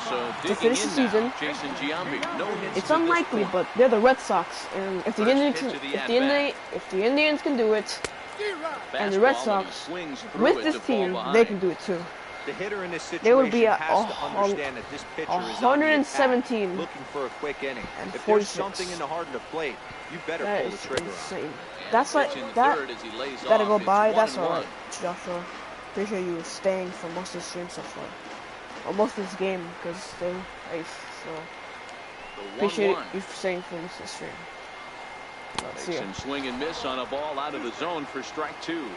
So to digging finish the in season, now, Jason Giambi, no hits it's to this unlikely, point. but they're the Red Sox, and if the First Indians, pitch of the if the Indians can do it, and the Red Fastball, and he Sox swings through with it this to fall team, behind. they can do it too. The hitter in this situation They would be at has to understand that this pitcher is on the attack, 117 looking for a quick inning. and If there's 46. something in the heart of the plate, you better That pull the is trigger on it. insane. And That's like pitch in the that. third as he lays Gotta off. go It's by. That's 1-1. alright, Joshua. Appreciate you staying for most of the stream so far, or most of this game, because they're ace. So The appreciate 1-1. you for staying for most of the stream. Let's see Makes ya. him swing and miss on a ball out of the zone for strike 2.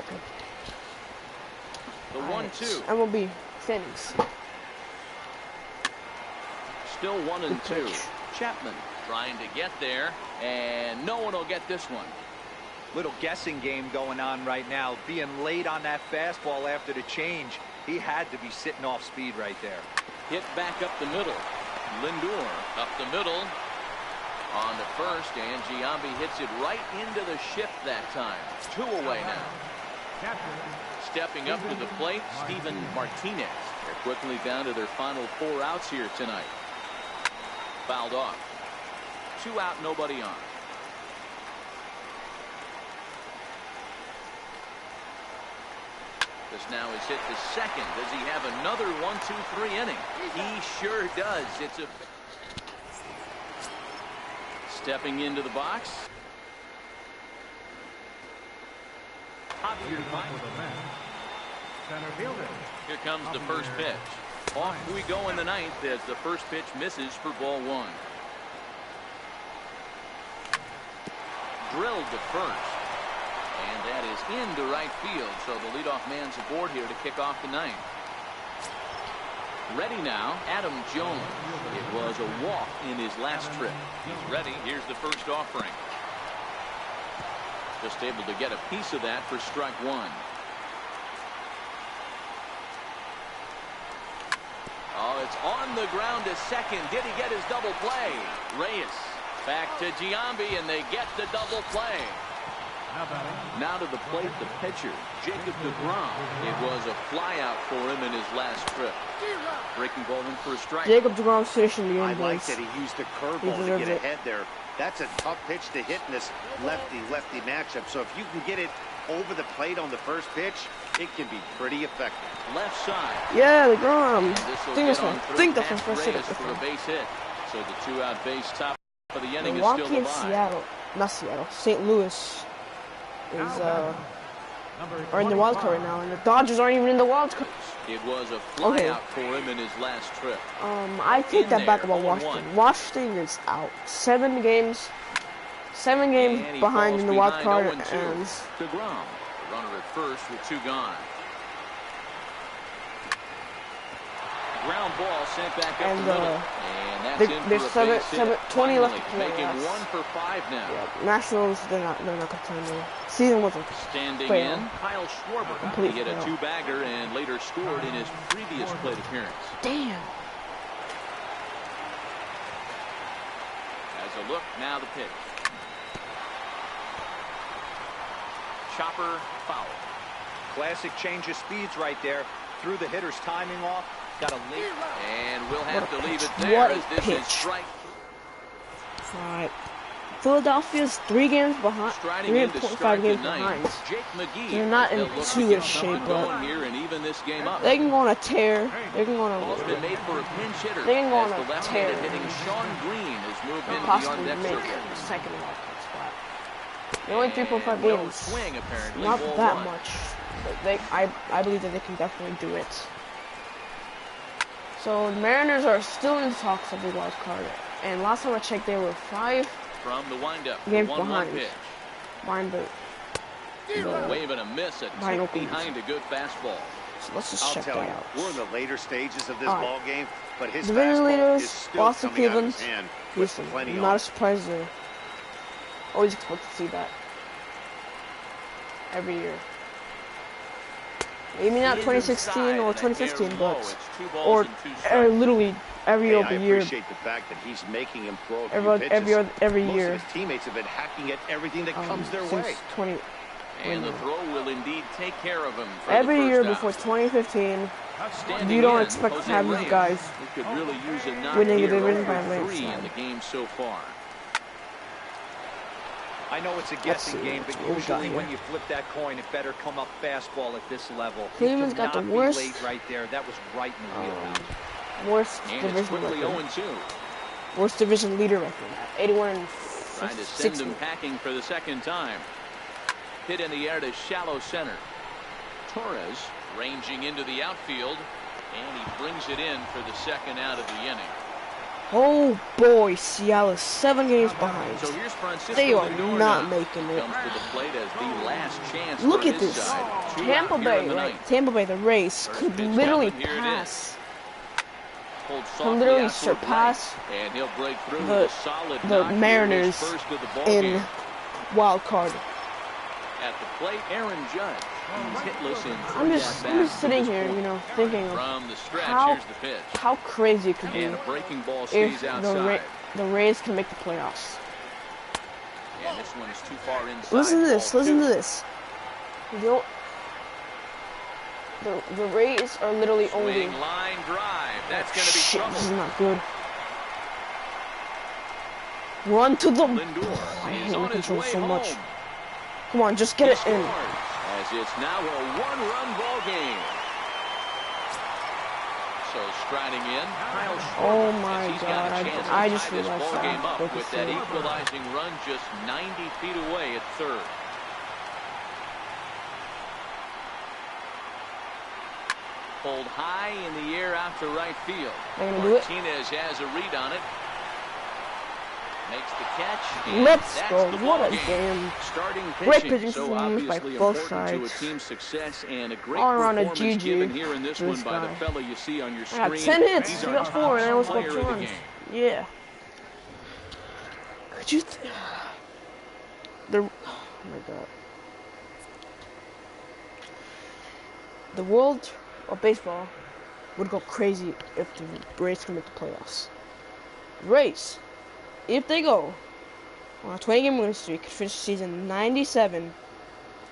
Okay. The Alright, 1-2. MLB standings. Still 1 and Good 2. pitch. Chapman trying to get there, and no one will get this one. Little guessing game going on right now. Being late on that fastball after the change, he had to be sitting off speed right there. Hit back up the middle. Lindor up the middle on to first, and Giambi hits it right into the shift that time. 2 away now. Stepping up to the plate, Steven Martinez. They're quickly down to their final 4 outs here tonight. Fouled off. 2 out, nobody on. This now is hit to second. Does he have another 1-2-3 inning? He sure does. It's a stepping into the box. Here comes the first pitch. Off we go in the 9th as the first pitch misses for ball 1. Drilled to first. And that is into right field. So the leadoff man's aboard here to kick off the 9th. Ready now, Adam Jones. It was a walk in his last trip. He's ready. Here's the first offering. Just able to get a piece of that for strike one. Oh, it's on the ground to second. Did he get his double play? Reyes back to Giambi, and they get the double play. Now to the plate, the pitcher, Jacob DeGrom. It was a flyout for him in his last trip. Breaking ball in for a strike. Jacob DeGrom's finishing the I game. like that he used the curveball to get ahead there. That's a tough pitch to hit in this lefty-lefty matchup. So if you can get it over the plate on the first pitch, it can be pretty effective. Left side. Yeah, DeGrom. I think that's my first hit for a base hit. So the two-out base top of the inning is still alive. Seattle, not Seattle, St. Louis is are in the wild card right now, and the Dodgers aren't even in the wild card. It was a flyout for him in his last trip. I take that back about Washington. Washington is out 7 games behind in the wild card, and DeGrom, runner at first with 2 gone. Ground ball sent back up the middle. And that's there's 20 left to play. Making 1 for 5 now. Yeah, Nationals, they're not contending. Season was standing fail. in. Kyle Schwarber. He hit a 2-bagger and later scored in his previous plate appearance. Damn. As a look, now the pitch. Chopper foul. Classic change of speeds right there. Threw the hitter's timing off. Got a lead. And we'll have to leave it there as this is strike. Alright. Philadelphia's 3 games behind. 3.5 games behind. They're not in too good shape, but they can go on a tear. They can go on a tear. Possibly make the second wildcard spot. They're only 3.5 games. Not that much. But I believe that they can definitely do it. So the Mariners are still in talks of the wild card, and last time I checked, they were 5 from the windup games behind. Behind the wave and a miss, a tick behind a good fastball. So let's just check that out. We're in the later stages of this ball game, but his division leaders, is still Boston, coming out of Cleveland, his hand with Houston. plenty Not a on. surprise there. Always expect to see that every year. Maybe not 2016 or 2015, but literally every other year. I appreciate the fact that he's making him throw a few pitches. Every Most year. of his teammates have been hacking at everything that comes their way. And the throw will indeed take care of him. Every year before 2015, you don't expect to have these guys winning the division by landslide. In the game so far. I know it's a guessing game, but usually when you flip that coin, it better come up fastball at this level. Cleveland's got the worst. Late right there. That was right in the wheelhouse. Worst division record. Worst division leader record. 81 and 60. Trying to send them packing for the second time. Hit in the air to shallow center. Torres ranging into the outfield, and he brings it in for the second out of the inning. Oh boy, Seattle is 7 games behind. So here's Francisco they are Lindor not making it. Comes to the plate as the last chance. Look for at his this. Side. Tampa Bay, right? Tampa Bay, the Rays could literally pass. Can literally surpass and he'll break through the Mariners in wild card. At the plate, Aaron Judge. I'm just sitting here, you know, thinking of how crazy it could be if the Rays can make the playoffs. And this one is too far inside. Listen to this. The Rays are literally only. Line drive. That's going to be trouble. This is not good. Run to the. I hate the control so much. Come on, just get it in. As it's now a 1-run ball game. So striding in, Kyle Schwarber. Oh my God! I just realized ball game that. Up with that equalizing run just 90 feet away at third. Pulled high in the air out to right field. Martinez has a read on it. Makes the catch. Let's go. What a game. Great pitching so performance by both sides. To a team's success and a great all around a performance given GG. here in this one by the fella you see on your screen. I got 10 hits. He got 4 and I almost got 2 runs. Yeah. Could you my God. The world of baseball would go crazy if the Rays could make the playoffs. Rays, if they go on a 20-game winning streak, could finish the season 97.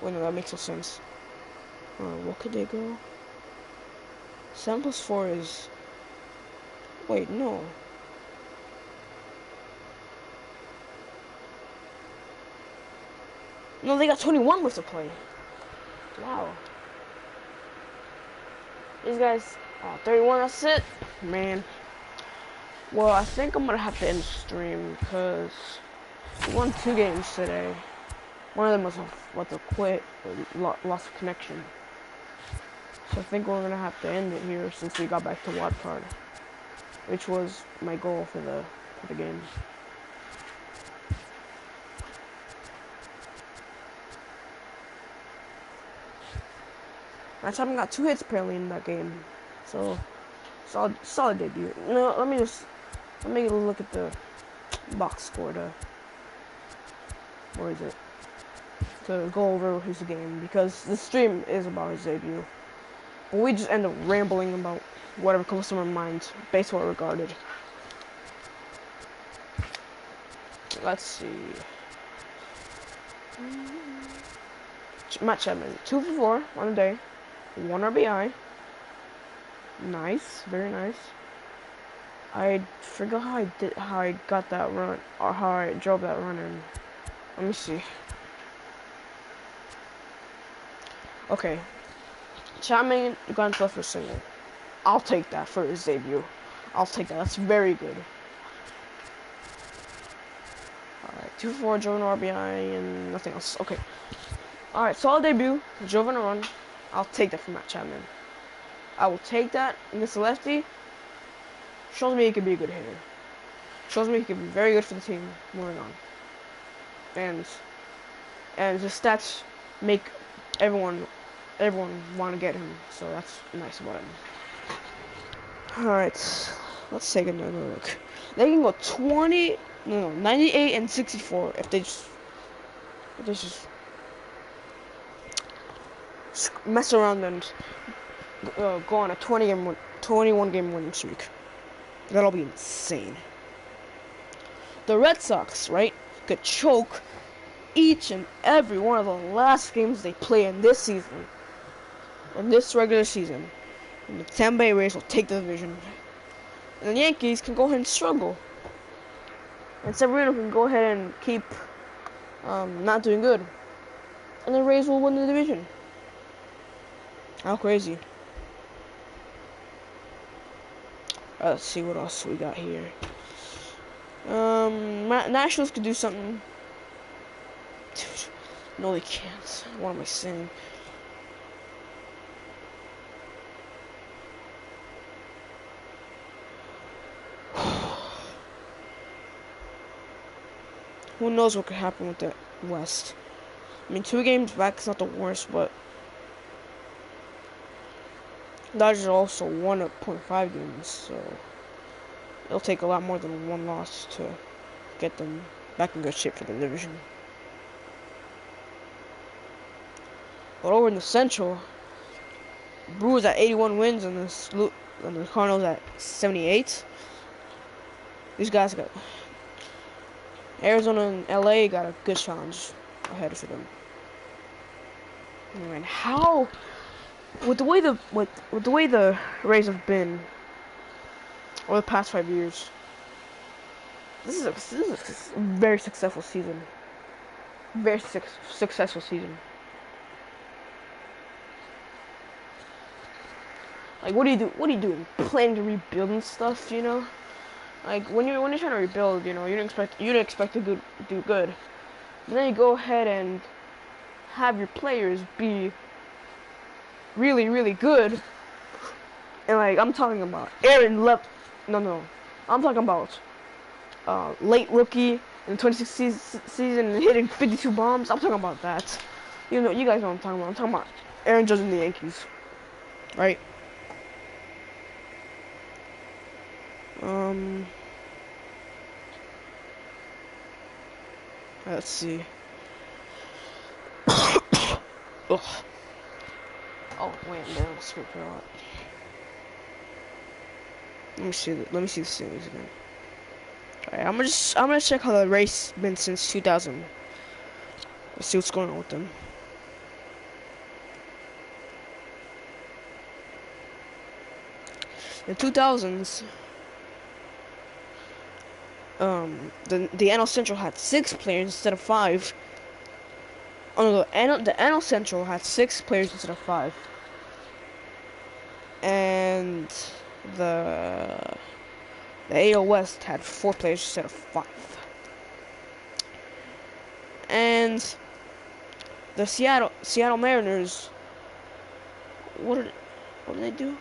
Wait, no, that makes no sense. What could they go? 7 plus 4 is... Wait, no. No, they got 21 left to play. Wow. These guys, 31, that's it. Man. Well, I think I'm gonna have to end the stream because we won 2 games today. One of them was a quit, lost of connection. So I think we're gonna have to end it here since we got back to wild card, which was my goal for the game. Matt Chapman got 2 hits apparently in that game, so solid debut. No, let me look at the box score where is it? To go over his game, because the stream is about his debut. But we just end up rambling about whatever comes to our minds, baseball regarded. Let's see. Matt Chapman, 2 for 4 on the day, 1 RBI. Nice, very nice. I forgot how I got that run, or how I drove that run in. Let me see. Okay. Chapman got himself for a single. I'll take that for his debut. I'll take that. That's very good. Alright, 2 for 4, drove an RBI, and nothing else. Okay. Alright, solid debut. Drove in a run. I'll take that from Matt Chapman. I will take that against the lefty. Shows me he could be a good hitter. Shows me he could be very good for the team moving on. And his stats make everyone want to get him. So that's nice about him. Alright, let's take another look. They can go 98 and 64 if they just mess around and go on a 21 game winning streak. That'll be insane. The Red Sox, right, could choke each and every one of the last games they play in this season, in this regular season. And the Tampa Bay Rays will take the division. And the Yankees can go ahead and struggle. And Severino can go ahead and keep not doing good. And the Rays will win the division. How crazy. Let's see what else we got here. Nationals could do something. No, they can't. What am I saying? Who knows what could happen with the West? I mean, 2 games back is not the worst, but Dodgers also won at 0.5 games, so it'll take a lot more than 1 loss to get them back in good shape for the division. But over in the Central, Brewers at 81 wins and the Cardinals at 78. These guys got Arizona and LA got a good challenge ahead for them. And how, with the way the Rays have been over the past 5 years, this is a very successful season. Very successful season. Like, what do you do? What are you doing? Planning to rebuild and stuff, you know? Like, when you're trying to rebuild, you know, you didn't expect to do good. But then you go ahead and have your players be really, really good. And like, I'm talking about I'm talking about late rookie in the 26th season and hitting 52 bombs. I'm talking about that. You know, you guys know what I'm talking about. I'm talking about Aaron Judge and the Yankees, right? Let's see. Ugh. Oh wait, no, screw it out. Let me see. Let me see the series again. Alright, I'm gonna check how the race been since 2000. Let's see what's going on with them. In 2000s, the NL Central had 6 players instead of 5. Oh no, the NL Central had 6 players instead of 5, and the AL West had 4 players instead of 5. And the Seattle Mariners, what did they do?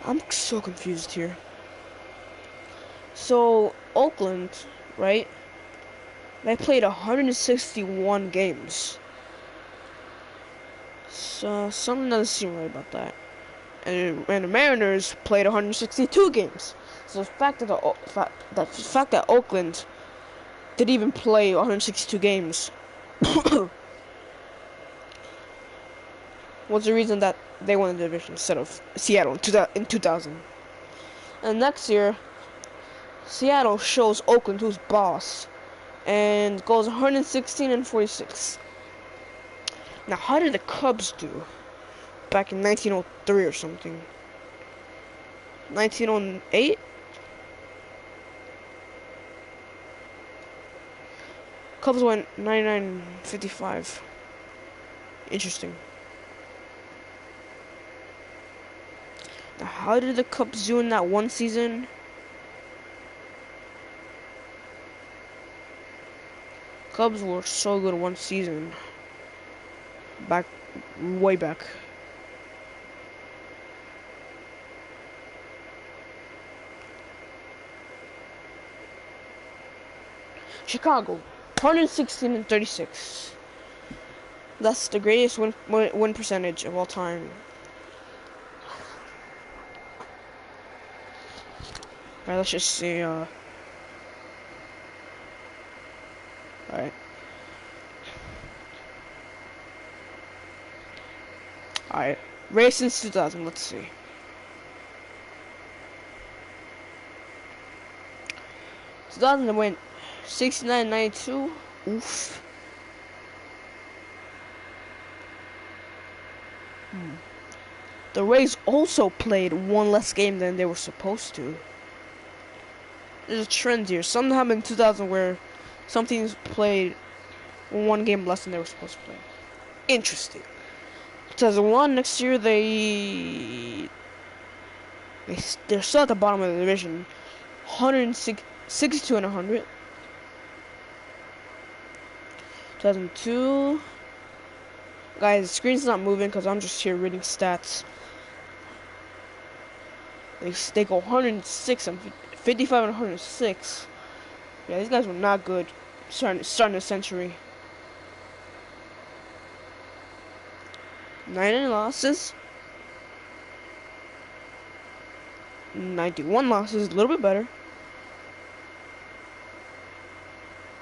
I'm so confused here. So Oakland, right? They played 161 games. So something doesn't seem right about that. And the Mariners played 162 games. So the fact that Oakland didn't even play 162 games was the reason that they won the division instead of Seattle in 2000. And next year, Seattle shows Oakland who's boss and goes 116-46. Now, how did the Cubs do back in 1903 or something? 1908? Cubs went 99-55. Interesting. Now, how did the Cubs do in that one season? Cubs were so good one season. Way back. Chicago, 116-36. That's the greatest win percentage of all time. Alright, let's just see, alright. Alright, race since 2000, let's see. So 2000 went 69-92. Oof. The Rays also played one less game than they were supposed to. There's a trend here. Something happened in 2000 where some teams played one game less than they were supposed to play. Interesting. 2001, next year they're still at the bottom of the division, 162-100. 2002, guys, the screen's not moving because I'm just here reading stats. They go 106 and 55 and 106. Yeah, these guys were not good starting the century. 99 losses. 91 losses, a little bit better.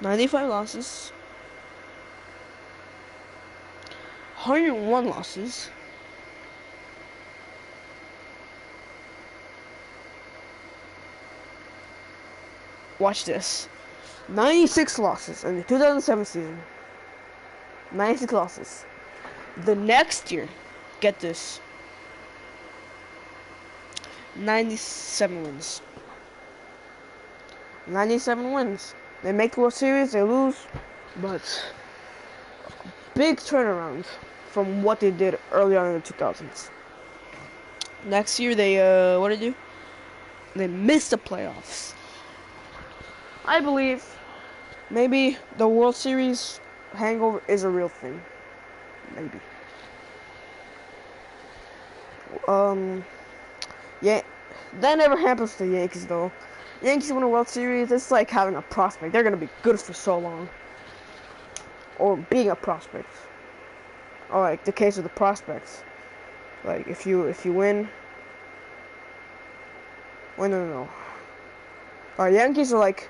95 losses. 101 losses. Watch this. 96 losses in the 2007 season. 96 losses. The next year, get this, 97 wins. 97 wins. They make the World Series, they lose, but big turnaround from what they did early on in the 2000s. Next year, they, what did they do? They missed the playoffs. I believe maybe the World Series hangover is a real thing. Maybe. Yeah, that never happens to the Yankees though. Yankees win a World Series, it's like having a prospect. They're gonna be good for so long. Or being a prospect. Or like the case of the prospects. Like if you win. Wait, no. Alright, Yankees are like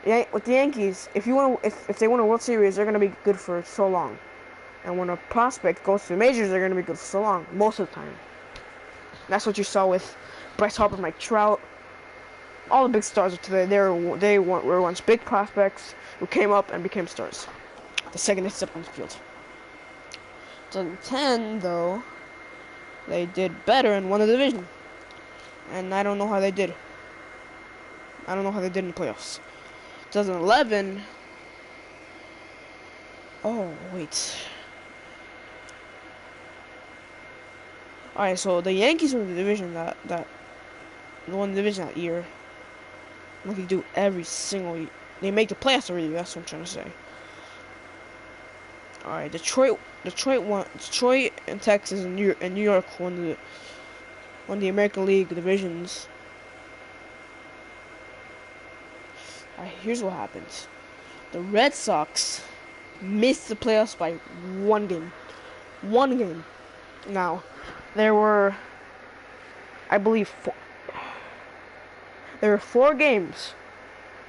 Yeah, with the Yankees, if they win a World Series, they're gonna be good for so long. And when a prospect goes to the majors, they're gonna be good for so long, most of the time. That's what you saw with Bryce Harper, Mike Trout, all the big stars of today. They were once big prospects who came up and became stars the second they stepped on the field. 2010, though, they did better and won the division. And I don't know how they did. I don't know how they did in the playoffs. 2011. Oh, wait. Alright, so the Yankees won the division won the division that year. Like they do every single year. They make the playoffs every year, that's what I'm trying to say. Alright, Detroit and Texas and New York won the American League divisions. Alright, here's what happens. The Red Sox missed the playoffs by one game. One game. Now, there were, I believe, there were 4 games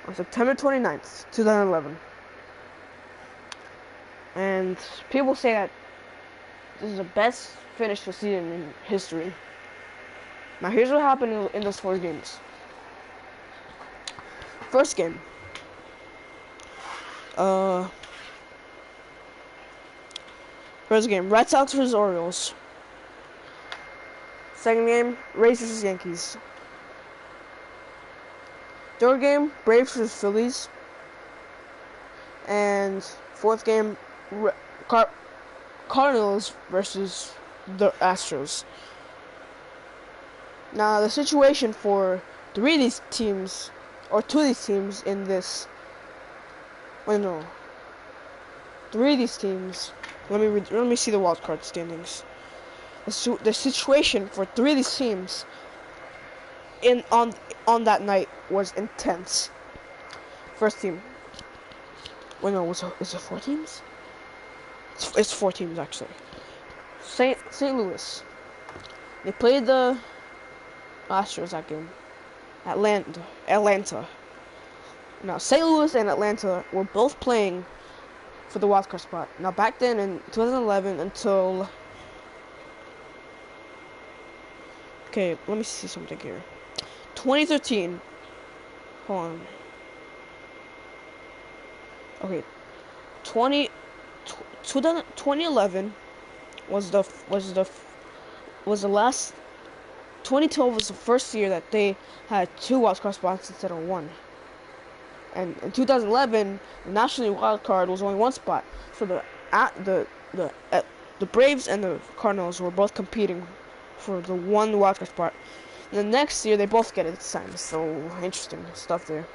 on September 29th, 2011. And people say that this is the best finish to a season in history. Now, here's what happened in those 4 games. First game. Red Sox versus Orioles. Second game, Rays versus Yankees. Third game, Braves versus Phillies. And fourth game, Cardinals versus the Astros. Now, the situation for 3 of these teams, or 2 of these teams in this... Wait, no. 3 of these teams... Let me see the wild card standings. The situation for 3 of these teams on that night was intense. First team. Wait, no, is it 4 teams? It's 4 teams actually. St. Louis. They played the Astros that game. Atlanta. Now, St. Louis and Atlanta were both playing for the wildcard spot. Now, back then in 2011 until... Okay, let me see something here. 2013. Hold on. Okay. 2011 was the last... 2012 was the first year that they had 2 wildcard spots instead of 1. And in 2011, the National League wild card was only 1 spot. So the Braves and the Cardinals were both competing for the 1 wild card spot. And the next year, they both get it this time. So interesting stuff there.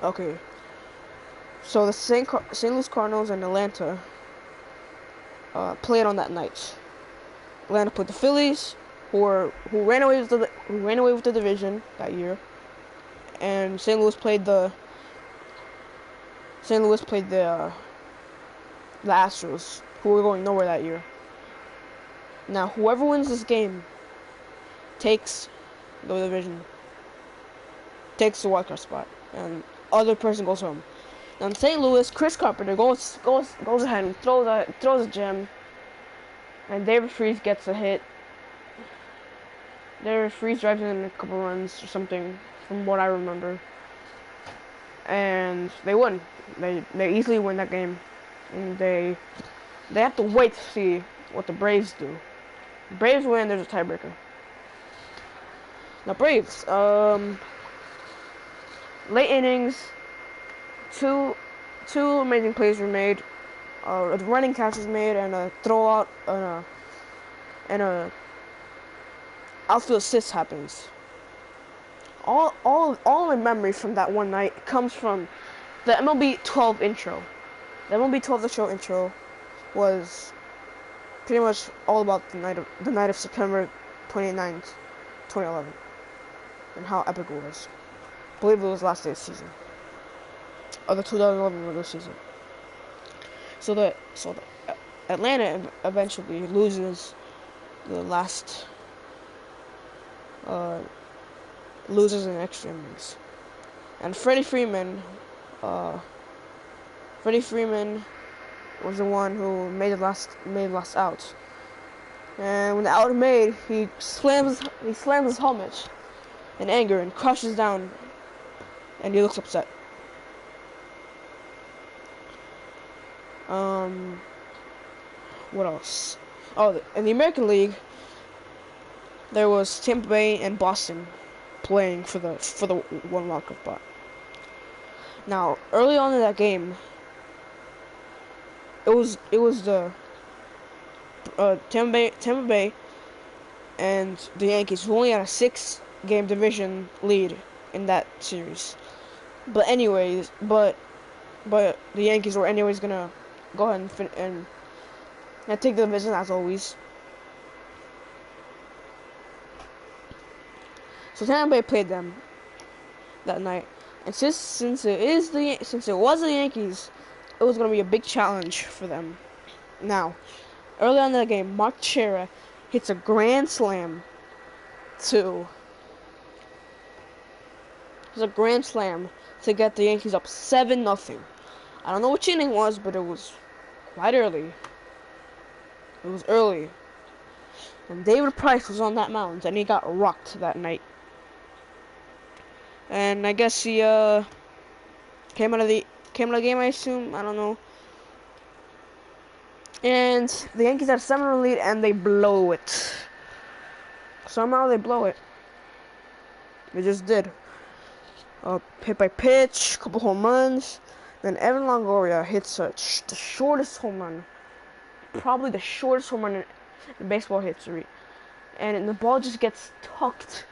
Okay. So the St. Louis Cardinals and Atlanta played on that night. Atlanta played the Phillies, who ran away with the division that year. And St. Louis played the Astros, who were going nowhere that year. Now, whoever wins this game takes the division, takes the wildcard spot, and other person goes home. Now in St. Louis, Chris Carpenter goes ahead and throws a gem, and David Freese gets a hit. David Freese drives in a couple runs or something, from what I remember, and they win. They easily win that game, and they have to wait to see what the Braves do. The Braves win, there's a tiebreaker. Now Braves, late innings, two amazing plays were made. A running catch was made, and a throwout, and a outfield assist happens. All my memories from that one night comes from the MLB 12 intro. The MLB 12 show intro was pretty much all about the night of September 29th, 2011, and how epic it was. I believe it was last day of the season, of the 2011 regular season. So the Atlanta eventually loses the last loses in extra innings. And Freddie Freeman was the one who made the last out. And when the out made, he slams his helmet in anger and crashes down, and he looks upset. What else? Oh, in the American League, there was Tampa Bay and Boston playing for the one wildcard spot. Now, early on in that game, it was the Tampa Bay and the Yankees who only had a 6-game division lead in that series. But anyways, but the Yankees were anyways gonna go ahead and take the division as always. So Tampa Bay played them that night, and since it was the Yankees, it was gonna be a big challenge for them. Now, early on in the game, Mark Teixeira hits a grand slam to get the Yankees up 7-0. I don't know which inning it was, but it was quite early. It was early. And David Price was on that mound, and he got rocked that night. And I guess he came out of the game, I assume. I don't know. And the Yankees had a 7-run lead, and they blow it. Somehow they blow it. They just did. Hit by pitch, couple home runs. Then Evan Longoria hits the shortest home run. Probably the shortest home run in baseball history. And the ball just gets tucked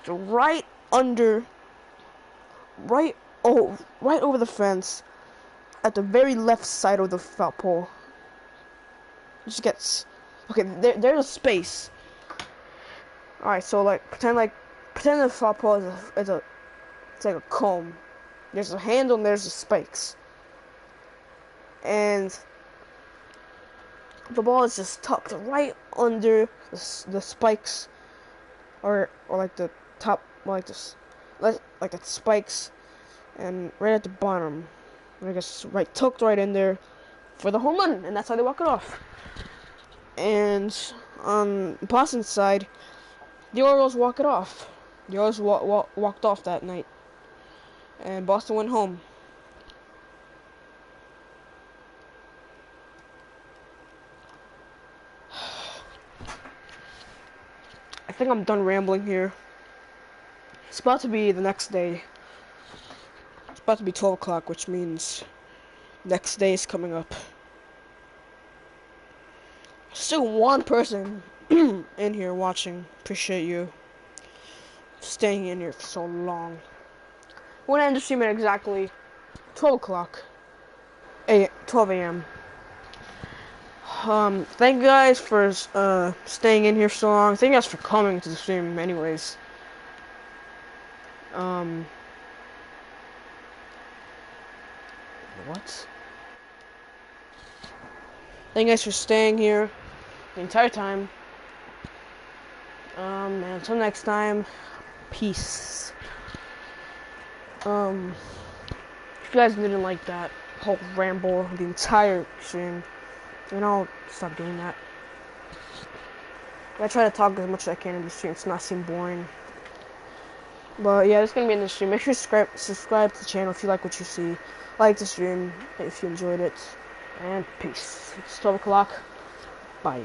right over the fence at the very left side of the foul pole. It just gets there's a space. Alright, so pretend the foul pole is it's like a comb. There's a handle and there's the spikes. And the ball is just tucked right under the spikes, or like the top, like this, like the spikes, and right at the bottom. I guess tucked right in there for the home run, and that's how they walk it off. And on Boston's side, the Orioles walk it off. The Orioles walked off that night, and Boston went home. I think I'm done rambling here. It's about to be the next day. It's about to be 12 o'clock, which means next day is coming up. Still one person in here watching. Appreciate you staying in here for so long. We're gonna end the stream at exactly 12 o'clock. 12 a.m. Thank you guys for staying in here so long. Thank you guys for coming to the stream anyways. What? Thank you guys for staying here the entire time. And until next time, peace. If you guys didn't like that whole ramble the entire stream, then I'll stop doing that. I try to talk as much as I can in the stream to not seem boring. But yeah, it's gonna be in the stream. Make sure to subscribe to the channel if you like what you see. Like the stream if you enjoyed it. And peace. It's 12 o'clock. Bye.